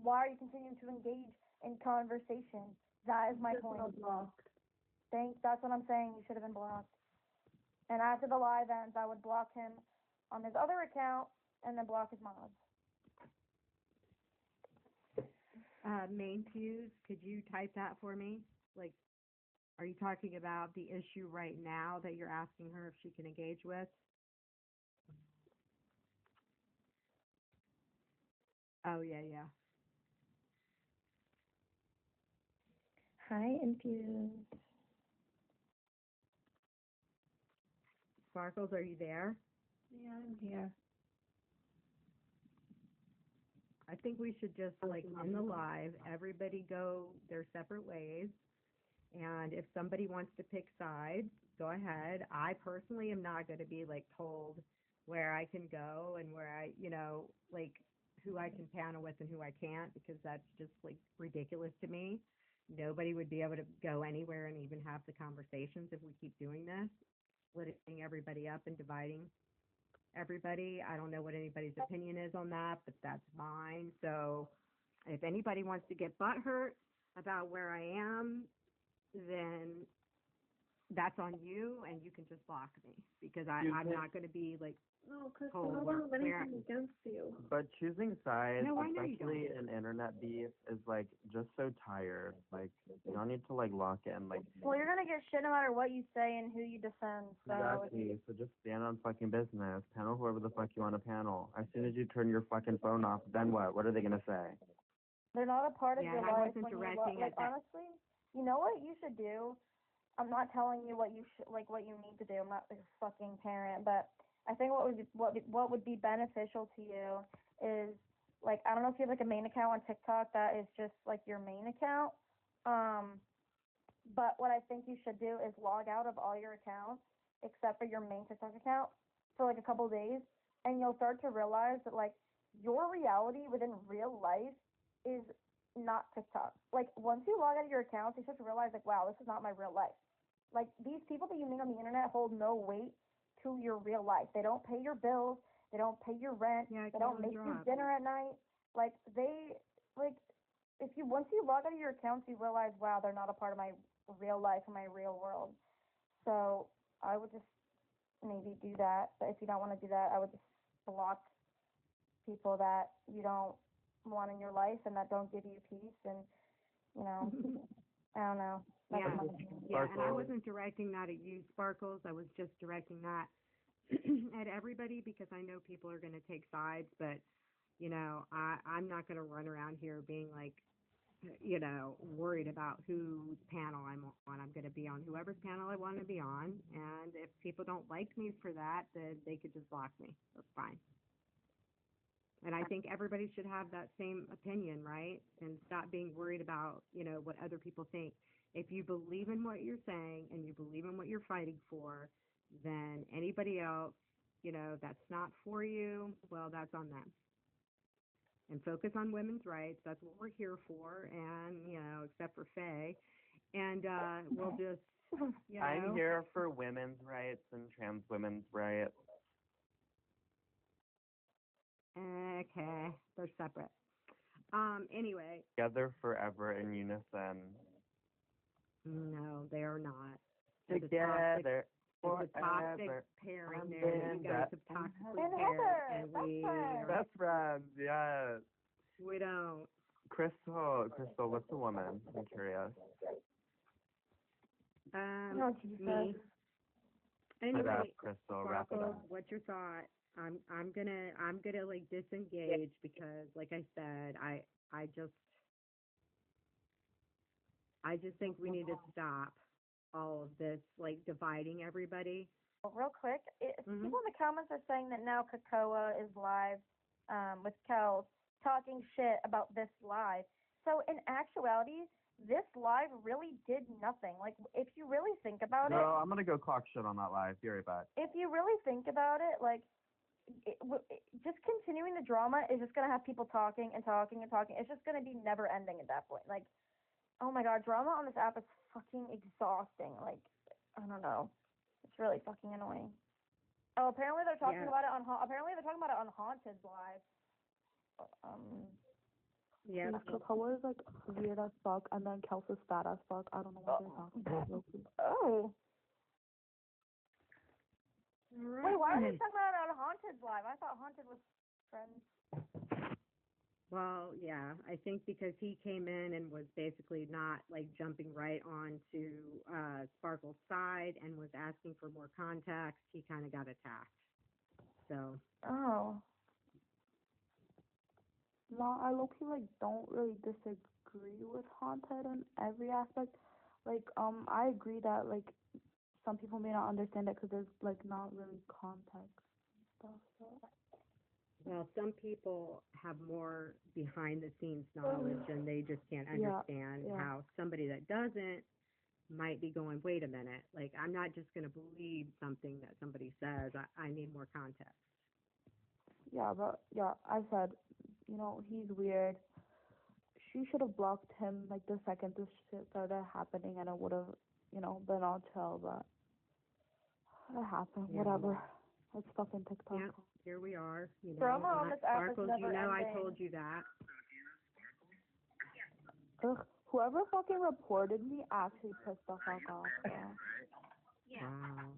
Why are you continuing to engage in conversation? That is my Just point. got blocked. That's what I'm saying. You should have been blocked. And after the live ends, I would block him on his other account and then block his mods. Main fuse, could you type that for me? Like, are you talking about the issue right now that you're asking her if she can engage with? Oh, yeah, yeah. Hi, Infused. Sparkles, are you there? Yeah, I'm here. I think we should just, like, in the live, everybody go their separate ways. And if somebody wants to pick sides, go ahead. I personally am not going to be, like, told where I can go and where I, like, who I can panel with and who I can't, because that's just, like, ridiculous to me. Nobody would be able to go anywhere and even have the conversations if we keep doing this, splitting everybody up and dividing everybody. I don't know what anybody's opinion is on that, but that's mine. So if anybody wants to get butthurt about where I am, then that's on you, and you can just block me, because I'm not going to be like, No, because Oh, I where- don't have anything against you. But choosing sides, No, I know you especially in internet beef, is like just so tired. Like you don't need to like lock in. Like Well, you're gonna get shit no matter what you say and who you defend. So exactly. So just stand on fucking business. Panel whoever the fuck you want to panel. As soon as you turn your fucking phone off, then what? What are they gonna say? they're not a part of Yeah, your and I life wasn't when you directing like at that. honestly. You know what you should do? I'm not telling you what you should what you need to do. I'm not a fucking parent, but I think what would be beneficial to you is like I don't know if you have like a main account on TikTok that is just like your main account. But what I think you should do is log out of all your accounts except for your main TikTok account for like a couple days, and you'll start to realize that like your reality within real life is not TikTok. Like once you log out of your accounts, you start to realize like, wow, this is not my real life. Like these people that you meet on the internet hold no weight to your real life. They don't pay your bills. They don't pay your rent. Yeah, They don't make you dinner at night. Like if you once you log out of your accounts, you realize, wow, they're not a part of my real life and my real world. So I would just maybe do that. But if you don't want to do that, I would just block people that you don't want in your life and that don't give you peace. And I don't know. That's Yeah. my opinion. Yeah, and I Sparkles. wasn't directing that at you, Sparkles. I was just directing that at everybody, because I know people are going to take sides, but I'm not going to run around here being like, worried about whose panel I'm on. I'm going to be on whoever's panel I want to be on, and if people don't like me for that, then they could just block me. That's fine. And I think everybody should have that same opinion, right? And stop being worried about, what other people think. If you believe in what you're saying and you believe in what you're fighting for, then anybody else, that's not for you, well, that's on them. And focus on women's rights. That's what we're here for. And, except for Faye. And we'll just, I'm here for women's rights and trans women's rights. Okay, they're separate. Anyway. Together forever in unison. No, they are not. They're the toxic- Together. It's a toxic Forever. pairing I'm there that you in guys that- have toxically And paired, Heather, and best we friend. Best friends, yes. we don't. Crystal, what's a woman? I'm curious. No, Jesus. Me. Anyway, That's Crystal, wrap it Sparkle, up. what's your thought? I'm gonna like disengage because, like I said, I just think we need to stop all of this like dividing everybody. Real quick, Mhm. people in the comments are saying that now Kakoa is live with Kel talking shit about this live. So in actuality, this live really did nothing. Like, if you really think about Girl, I'm gonna go clock shit on that live. Be right back. if you really think about it, like, just continuing the drama is just gonna have people talking and talking and talking. It's just gonna be never ending at that point. Like, oh my god, drama on this app is fucking exhausting. Like, I don't know, it's really fucking annoying. Oh, apparently they're talking Yeah. about it on apparently they're talking about it on Haunted's live. Yeah. Kakoa is like weird as fuck, and then Kelsey's fat as fuck. I don't know what they're talking about. Oh. Right. Wait, why are they talking about it on Haunted's live? I thought Haunted was friends. Well, yeah, I think because he came in and was basically not like jumping right onto Sparkle's side and was asking for more context, he kind of got attacked. So. Oh. No, I low-key like don't really disagree with Haunted in every aspect. Like, I agree that like some people may not understand it because there's like not really context and stuff. So. Well, some people have more behind the scenes knowledge and they just can't Yeah, understand yeah. how somebody that doesn't might be going, wait a minute, like I'm not just going to believe something that somebody says. I need more context. Yeah, but yeah, I said, he's weird. She should have blocked him like the second this shit started happening, and it would have, been all chill. But it happened. Yeah. Whatever. It's fucking TikTok. Yeah, here we are. Drama on this app is Sparkles, never I ending. told you that. Ugh, whoever fucking reported me actually pissed the fuck off. Bro. Wow.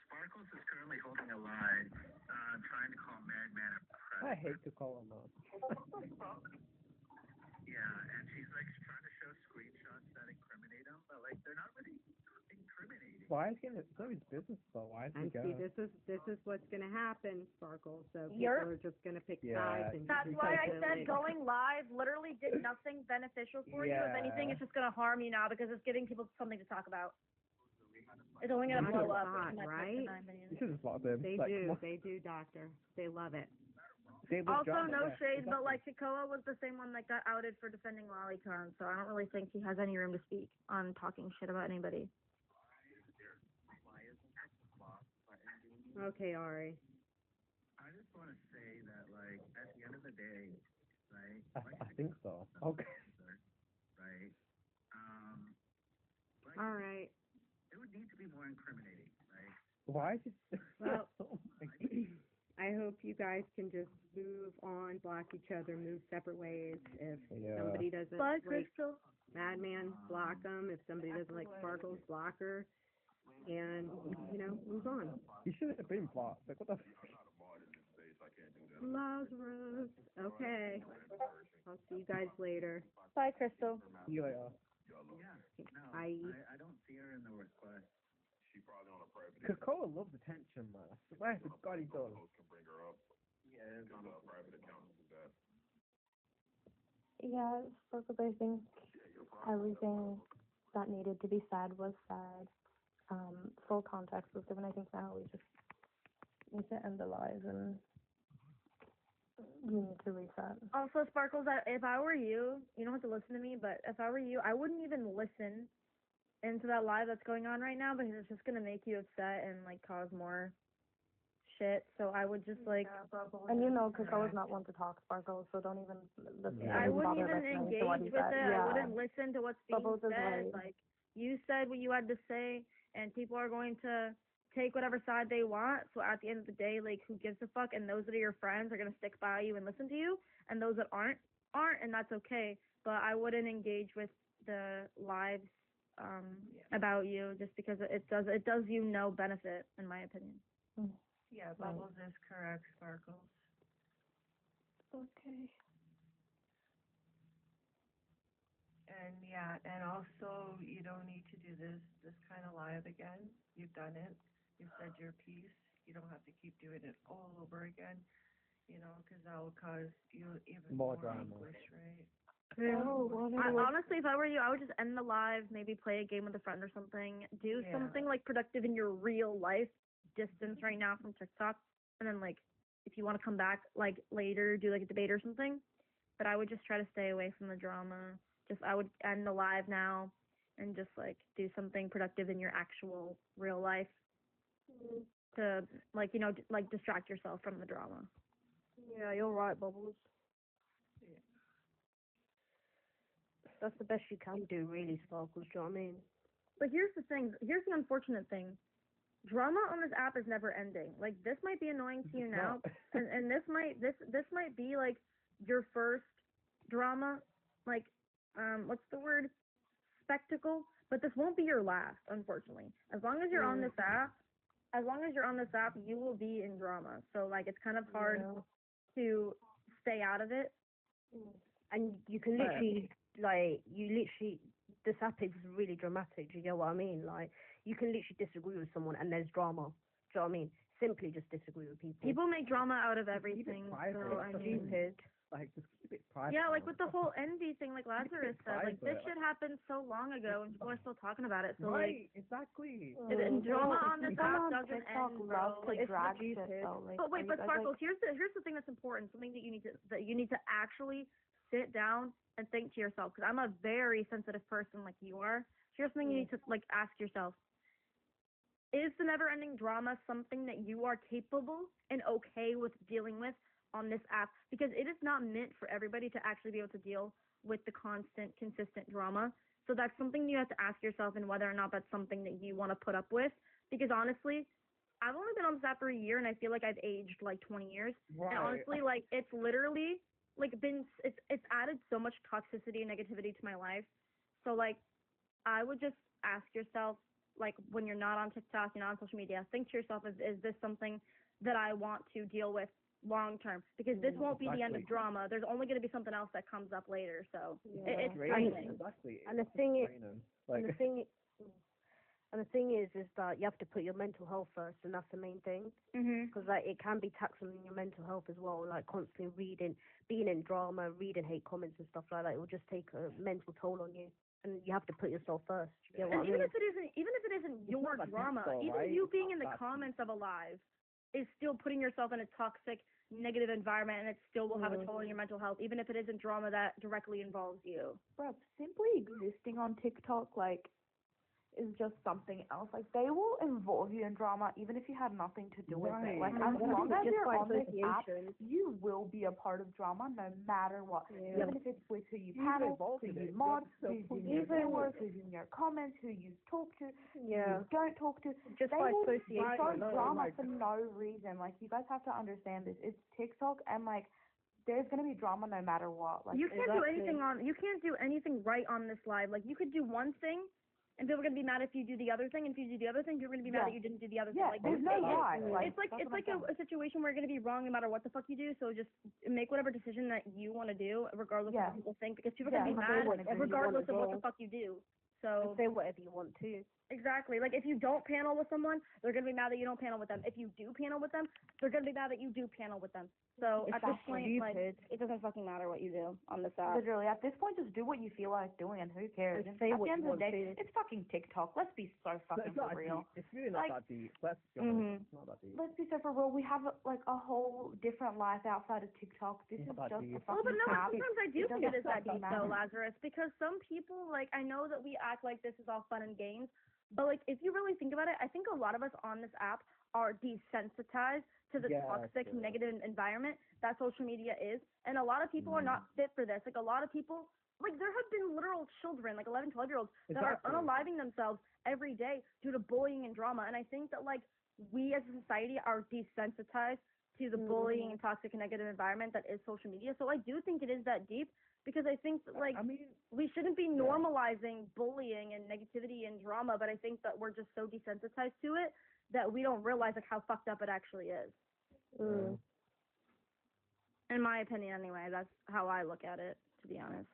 Sparkles is currently holding a line, trying to call Madman a predator. I hate to call him up. Yeah, and she's like trying to show screenshots that incriminate him, but like they're not really incriminating. Why is he gonna? It's nobody's business though. Why is he And see, going? this is what's going to happen, Sparkle. So people You're- are just going to pick Yeah. sides. And That's just why I because said they- going live literally did nothing beneficial for you. If anything, Yeah. it's just gonna harm you now because it's giving people something to talk about. It's only gonna That's blow a up. thought, in my right? 9 million. You should just block them. They Like, do, come on. they do, Doctor. They love it. Same with Also, drama, no yeah, shade, but exactly. like Kakoa was the same one that got outed for defending Lolicon, so I don't really think he has any room to speak on talking shit about anybody. Okay, Ari. I just want to say that like at the end of the day, right? I think so. Okay. Right. Like, All right. it would need to be more incriminating, right? Why is it? Well, Oh my God. I hope you guys can just move on, block each other, move separate ways. If Yeah. somebody doesn't Bye, like Crystal. Madman, block them. If somebody doesn't like Sparkles, block her. And, move on. He should have been blocked. Like, what the? Lazarus. Okay. I'll see you guys later. Bye, Crystal. See you later. Bye. I don't see her in the request. Kakoa loves attention, man. I swear to God he does. Yeah, because I think everything that needed to be said was said. Full context was given. I think now we just need to end the live and we need to reset. Also, Sparkles, if I were you, you don't have to listen to me, but if I were you, I wouldn't even listen into that live that's going on right now because it's just gonna make you upset and like cause more shit. So I would just like, And because I was not one to talk, Sparkle, so don't even listen. Yeah. I don't wouldn't bother even listening to what engage he with said. it. Yeah. I wouldn't listen to what's being Bubbles is said. right. Like, you said what you had to say, and people are going to take whatever side they want. So at the end of the day, like, who gives a fuck? And those that are your friends are gonna stick by you and listen to you, and those that aren't, aren't, and that's okay. But I wouldn't engage with the lives about you just because it does you no benefit, in my opinion. Yeah, Bubbles is correct, Sparkles. Okay. And yeah, and also you don't need to do this kind of live again. You've done it. You've said your piece. You don't have to keep doing it all over again. Because that will cause you even More more drama. anguish, right? Honestly, if I were you, I would just end the live, maybe play a game with a friend or something. Do Yeah. something like productive in your real life, distance right now from TikTok, and then like if you want to come back like later, do like a debate or something. But I would just try to stay away from the drama. I would end the live now and just like do something productive in your actual real life to like like distract yourself from the drama. Yeah, you're right, Bubbles. That's the best you can do, really, Sparkles. Do you know what I mean? But here's the thing. Here's the unfortunate thing. Drama on this app is never ending. Like this might be annoying to you now, and this might be like your first drama, like what's the word? Spectacle. But this won't be your last, unfortunately. As long as you're on this app, you will be in drama. So like it's kind of hard to stay out of it. And you can literally, this app is really dramatic, do you get what I mean? Like, you can literally disagree with someone and there's drama, do you know what I mean? Simply just disagree with people. People make drama out of everything, so I mean... Stupid. Like, just keep it private. Yeah, like with the whole envy thing, like Lazarus said, like this shit happened so long ago and people are still talking about it, so Right, like... exactly. And drama on this app doesn't TikTok end, loves bro. to drag shit though. Like, But wait, are you but guys, Sparkles, here's the thing that's important, something that you need to actually sit down and think to yourself, because I'm a very sensitive person like you are. Here's something you need to like ask yourself: is the never-ending drama something that you are capable and okay with dealing with on this app? Because it is not meant for everybody to actually be able to deal with the constant, consistent drama. So that's something you have to ask yourself, and whether or not that's something that you want to put up with. Because honestly, I've only been on this app for a year, and I feel like I've aged like 20 years. Right. And honestly, like it's literally like it's added so much toxicity and negativity to my life. So like I would just ask yourself, like when you're not on TikTok, you're not on social media, think to yourself, is this something that I want to deal with long term? Because this won't be the end of drama. There's only going to be something else that comes up later. So it's draining. Exactly. And the thing is that you have to put your mental health first, and that's the main thing. Because like it can be taxing on your mental health as well. Like constantly reading, being in drama, reading hate comments and stuff like that. It will just take a mental toll on you, and you have to put yourself first. You get what I mean? Even if it isn't your drama, even you being in the comments of a live is still putting yourself in a toxic, negative environment, and it still will have a toll on your mental health, even if it isn't drama that directly involves you. bro, simply existing on TikTok, like, is just something else. Like, they will involve you in drama even if you had nothing to do with it. Like, as long as you're on this app, you will be a part of drama no matter what. Even if it's with who you panel, who you mod, who's in your viewers, who's in your comments, who you talk to, who you don't talk to. Just they by will association. start drama for no reason. Like, you guys have to understand this. It's TikTok, and like, there's gonna be drama no matter what. Like, you can't do anything right on this live. Like, you could do one thing, and people are gonna be mad if you do the other thing, and if you do the other thing, you're gonna be mad that you didn't do the other thing. Like, there's no right. It's like a situation where you're gonna be wrong no matter what the fuck you do. So just make whatever decision that you want to do, regardless of what people think, because people are gonna be mad regardless of what the fuck you do. So say whatever you want to. Exactly. Like, if you don't panel with someone, they're gonna be mad that you don't panel with them. If you do panel with them, they're gonna be mad that you do panel with them. So at this point, like, it doesn't fucking matter what you do on this app. Literally, at this point, just do what you feel like doing, and who cares? And say at what the end you of the want day, to. it's fucking TikTok. Let's be so fucking for real. It's really not that deep. Let's be honest. It's not that deep. Let's be so for real. We have like a whole different life outside of TikTok. This is just a fucking Well, but no, app. sometimes I do think it is that deep, though, matter. Lazarus, because some people, like, I know that we act like this is all fun and games, but, like, if you really think about it, I think a lot of us on this app are desensitized to the toxic, negative environment that social media is, and a lot of people are not fit for this. Like, a lot of people, like, there have been literal children, like 11, 12-year-olds, that are unaliving themselves every day due to bullying and drama, and I think that, like, we as a society are desensitized to the bullying and toxic and negative environment that is social media. So I do think it is that deep because I think that, like, I mean, we shouldn't be normalizing bullying and negativity and drama, but I think that we're just so desensitized to it that we don't realize like how fucked up it actually is. In my opinion, anyway, that's how I look at it. To be honest.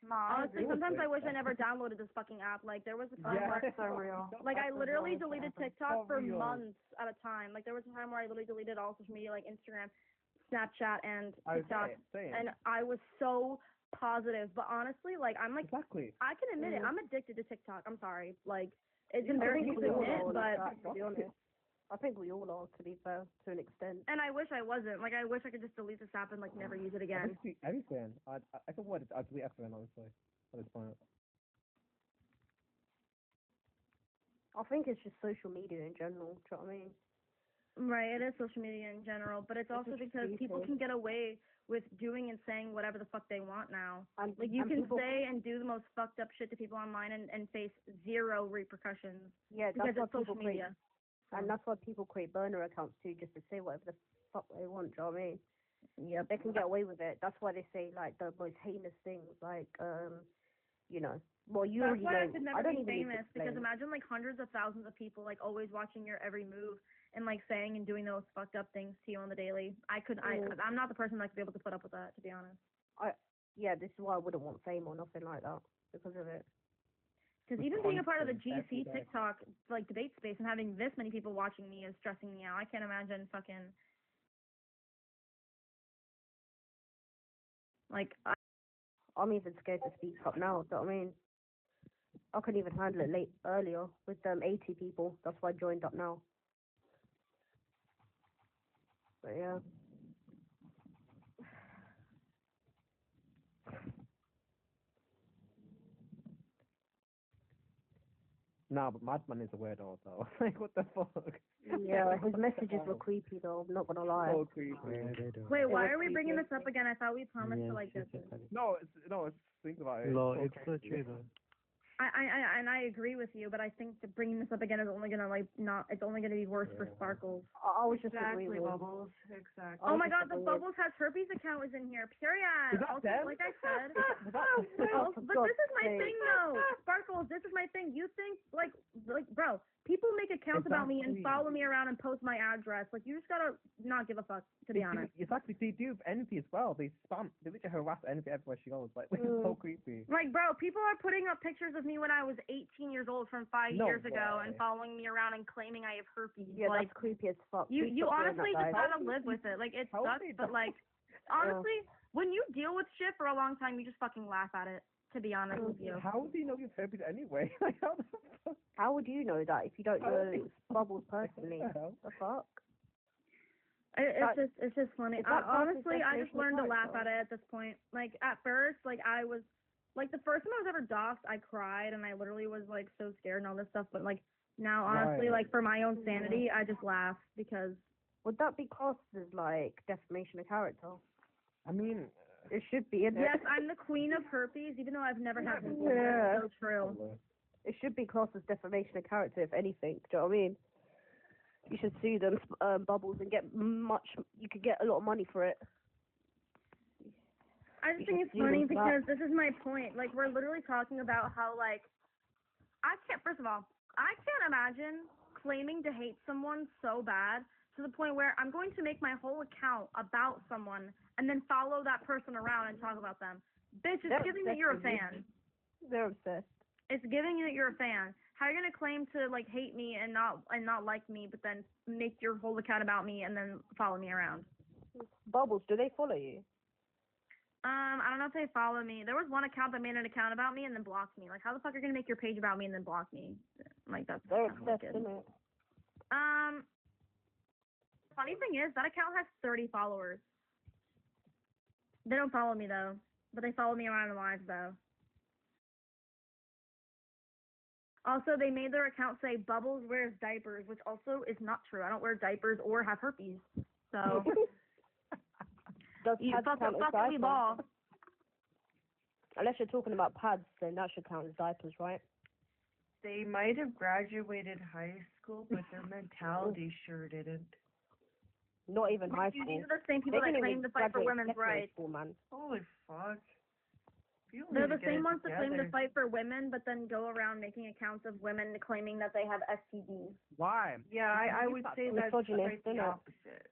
Honestly, sometimes I wish I never downloaded this fucking app. Like, there was a time where, That's so real. like, I literally deleted TikTok for real. months at a time. Like, there was a time where I literally deleted all social media, like Instagram, Snapchat, and TikTok. Same. And I was so positive. But honestly, like, I'm like, Exactly. I can admit it. I'm addicted to TikTok. I'm sorry. Like, it's I embarrassing think to we all admit, are, but. to be honest. I think we all are, to be fair, to an extent. And I wish I wasn't. Like, I wish I could just delete this app and, like, never use it again. Basically everything. I think I'd delete everything, honestly, at this point. I think it's just social media in general, do you know what I mean? Right, it is social media in general, but it's also because people can get away with doing and saying whatever the fuck they want now. Like, you can say and do the most fucked up shit to people online and face zero repercussions. Yeah, because that's it's why social people media. And that's why people create burner accounts too, just to say whatever the fuck they want, do you know what I mean? Yep. They can get away with it. That's why they say, like, the most heinous things, like, you know. Well, you That's already why know. I could never I don't be even need to famous, because explain. imagine, like, hundreds of thousands of people, like, always watching your every move and, like, saying and doing those fucked up things to you on the daily. I'm not the person that could be able to put up with that, to be honest. Yeah, this is why I wouldn't want fame or nothing like that, because of it. Because even being a part of the constant, GC every day. TikTok, like, debate space and having this many people watching me is stressing me out. I can't imagine fucking, like, I'm even scared to speak up now, do you know what I mean? I couldn't even handle it earlier with 80 people. That's why I joined up now. But yeah. Nah, but Madman is a weirdo though. Like, what the fuck? Yeah, his messages were creepy though, I'm not gonna lie. So creepy. wait, why was are we bringing creepy. this up again? I thought we promised to, like, get this. No, it's think about it. No, It's it's so not creepy. true though. I agree with you, but I think that bringing this up again is only gonna, like, it's only gonna be worse for Sparkles. I was just Exactly, agreeing with. Bubbles. Exactly. Oh my god, the Bubbles has herpes account is in here. Period. Is that Also, them? like I said. Oh, for But God's this is my sake. thing though. Sparkles, this is my thing. You think like bro, people make accounts about me and Exactly. follow me around and post my address. Like, you just gotta not give a fuck, to be honest. Exactly, they do with Envy as well. They literally harass Envy everywhere she goes. Like, it's so creepy. Like, bro, people are putting up pictures of me when I was 18 years old from 5 No years ago and way. following me around and claiming I have herpes. Yeah, like, that's creepy as fuck. you Please stop doing honestly that, just guys. gotta live with it. Like, it How sucks, they but, don't- like, honestly, when you deal with shit for a long time, you just fucking laugh at it, to be honest with you. How do you know you've herpes anyway? Like, how the fuck? How would you know that if you don't know Bubbles personally? What the hell? The fuck? It's just funny. Is that Honestly, I just definition of learned to laugh character? at it at this point. Like, at first, like, I was, like, the first time I was ever doxxed, I cried, and I literally was, like, so scared and all this stuff, but, like, now, honestly, Right. like, for my own sanity, I just laugh, because, Would that be classed as like defamation of character? I mean, It should be, isn't it? yes, I'm the queen of herpes, even though I've never had herpes. Yeah. It's so true. It should be classed as defamation of character, if anything. Do you know what I mean? You should sue them, Bubbles, and get you could get a lot of money for it. I just You think should it's sue funny them for that. because this is my point. Like, we're literally talking about how, like, first of all, I can't imagine claiming to hate someone so bad to the point where I'm going to make my whole account about someone and then follow that person around and talk about them. Bitch, it's They're giving that you're a obsessed with fan. They're obsessed. It's giving you that you're a fan. How are you gonna claim to, like, hate me and not like me, but then make your whole account about me and then follow me around? Bubbles, do they follow you? I don't know if they follow me. There was one account that made an account about me and then blocked me. Like, how the fuck are you gonna make your page about me and then block me? Like, that's They're kind of obsessed, wicked. isn't it? Funny thing is, that account has 30 followers. They don't follow me though, but they follow me around in live though. Also, they made their account say Bubbles wears diapers, which also is not true. I don't wear diapers or have herpes. So, Does you pads fuck count as up the diapers? law. Unless you're talking about pads, then that should count as diapers, right? They might have graduated high school, but their mentality sure didn't. Not even high These school. are the same people They that didn't claim even to fight for graduate women's secondary rights. school, man. Holy fuck. People They're need the to get same it ones that claim to together. fight for women, but then go around making accounts of women claiming that they have STDs. Why? Yeah, I would say that's misogynist, quite the isn't it? opposite.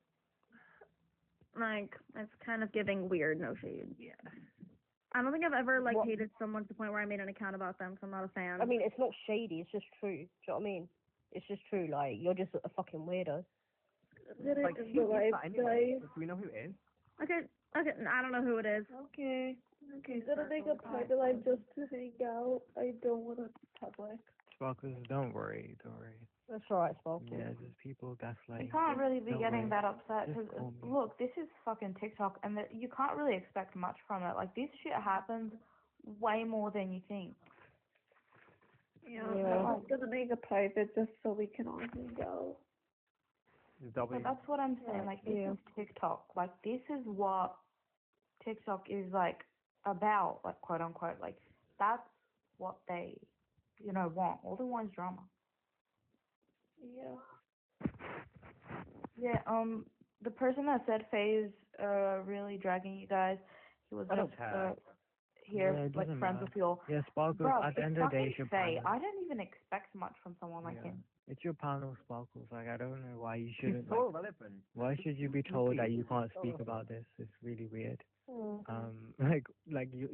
Like, it's kind of giving weird, no shade. Yeah. I don't think I've ever, like, What? hated someone to the point where I made an account about them, because I'm not a fan. I mean, it's not shady. It's just true. Do you know what I mean? It's just true. Like, you're just a fucking weirdo. Like, who is that anyway? Do we know who it is? Okay, I don't know who it is. Okay. Okay, Gonna make a private life just to hang out. I don't want it public. Sparkles, don't worry. That's alright, Sparkle. Yeah, there's people gaslighting. You can't really be Don't getting worry. that upset Just because call me. look, this is fucking TikTok, and you can't really expect much from it. Like this shit happens way more than you think. Yeah. Yeah. I'm gonna make a private just so we can all hang out. So that's what I'm saying. Like this Yeah. is TikTok. Like this is what TikTok is like about. Like quote unquote. Like that's what they, want. All they want is drama. Yeah. Yeah. The person that said Faye is really dragging you guys. He was I don't just care. here Yeah, it like doesn't friends matter. with you all. Yeah, Sparkles, Bro, at the it's end of the day, fucking it's your Faye. panel. I don't even expect much from someone like Yeah. him. It's your panel, Sparkles. Like, I don't know why you shouldn't. She's so relevant. Why should you be told that you can't speak about this? It's really weird.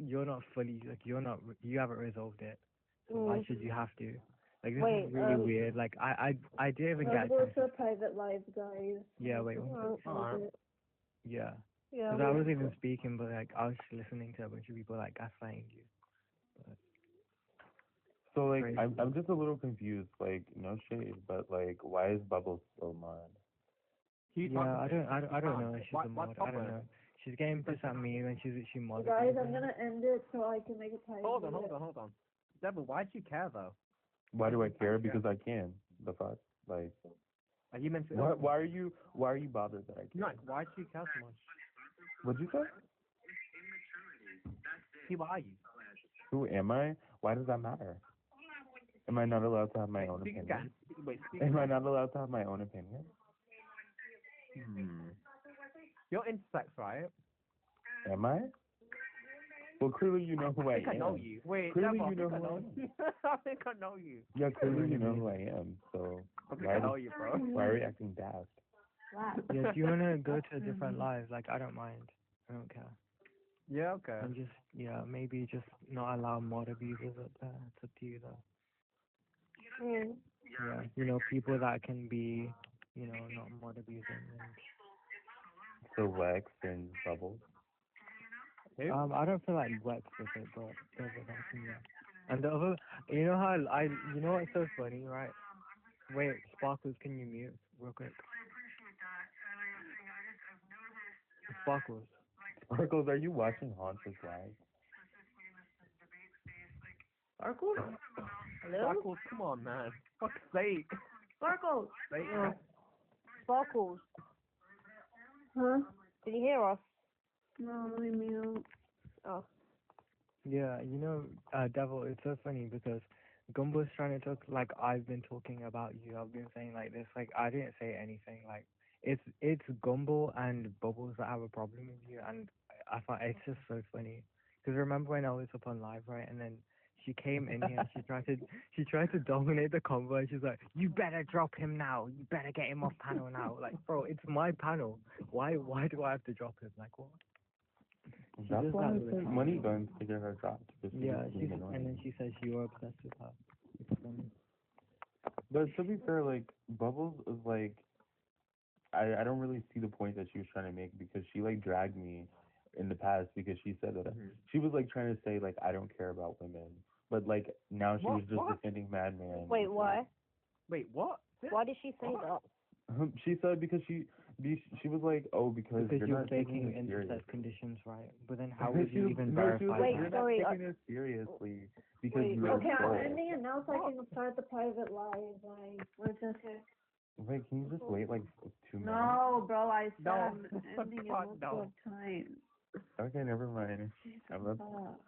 You're not fully, you haven't resolved it. So why should you have to? Like, this Wait, is really weird. Like, I didn't even Let's get go to. to a private live, guys. Yeah, wait. Private. Yeah. Yeah. Because I wasn't even speaking, but, like, I was just listening to a bunch of people, like, gaslighting you. So like Crazy. I'm just a little confused. Like no shade, but like why is Bubbles so mad? Yeah, I don't know. She's a mod. I don't know. She's getting pissed at me when she modded. Guys, I'm gonna end it so I can make a private. Hold on. Devil, why do you care though? Why do I care? Because I can. The fuck? Like Are you meant to? why are you bothered that I care? Like, why do you care so much? What'd you say? Who are you? Who am I? Why does that matter? Am I not allowed to have my own Speak opinion? again. Wait, speak Am I again. not allowed to have my own opinion? You're intersex, right? Am I? Well, clearly you know who I I think I know am. you. Wait, Clearly Devil, you know I who I think am. I think I know you. Yeah, clearly you know who I am. So I think I know you, bro. why are you acting daft? Yeah, do you want to go to a different live? Like, I don't mind. I don't care. Yeah, okay. And just, maybe just not allow mod abusers up there. It's up to you, though. Yeah, people that can be, not mod abusing. So Lex and Bubbles. I don't feel like Wex with it, but the other person, yeah. And the other, you know how you know what's so funny, right? Wait, Sparkles, can you mute real quick? Sparkles. Sparkles, are you watching Haunted Live? Sparkles? Hello? Sparkles, come on, man. Fuck's sake. Sparkles! Sparkles. Huh? Did you hear us? No, let me mute. Oh. Yeah, Devil, it's so funny because Gumbo's trying to talk like I've been talking about you. I've been saying like this, like I didn't say anything. Like it's Gumbo and Bubbles that have a problem with you, and I find it's just so funny. Because remember when I was up on live, right, and then she came in here and she tried to dominate the convo, and she's like, "You better drop him now. You better get him off panel now." Like, bro, it's my panel. Why do I have to drop him? Like, what? That's why Money Guns to get her dropped. Yeah, and then she says you are obsessed with her. It's funny. But to be fair, like Bubbles is like, I don't really see the point that she was trying to make because she like dragged me in the past because she said that she was like trying to say like I don't care about women, but like now she was just defending Madman. Wait, why? Wait, what? Why did she say that? She said because she was like, oh, because you're not taking faking it serious. intersex conditions, right? But then how would you even verify like, Wait, you're sorry, not taking it seriously because you're Okay, a I'm troll. ending it now so I can start the private live. Like, let's just. Wait, can you just wait like 2 minutes? No, bro, I said No. I'm ending it Fuck, multiple times. Okay, never mind. I'm not. Fuck.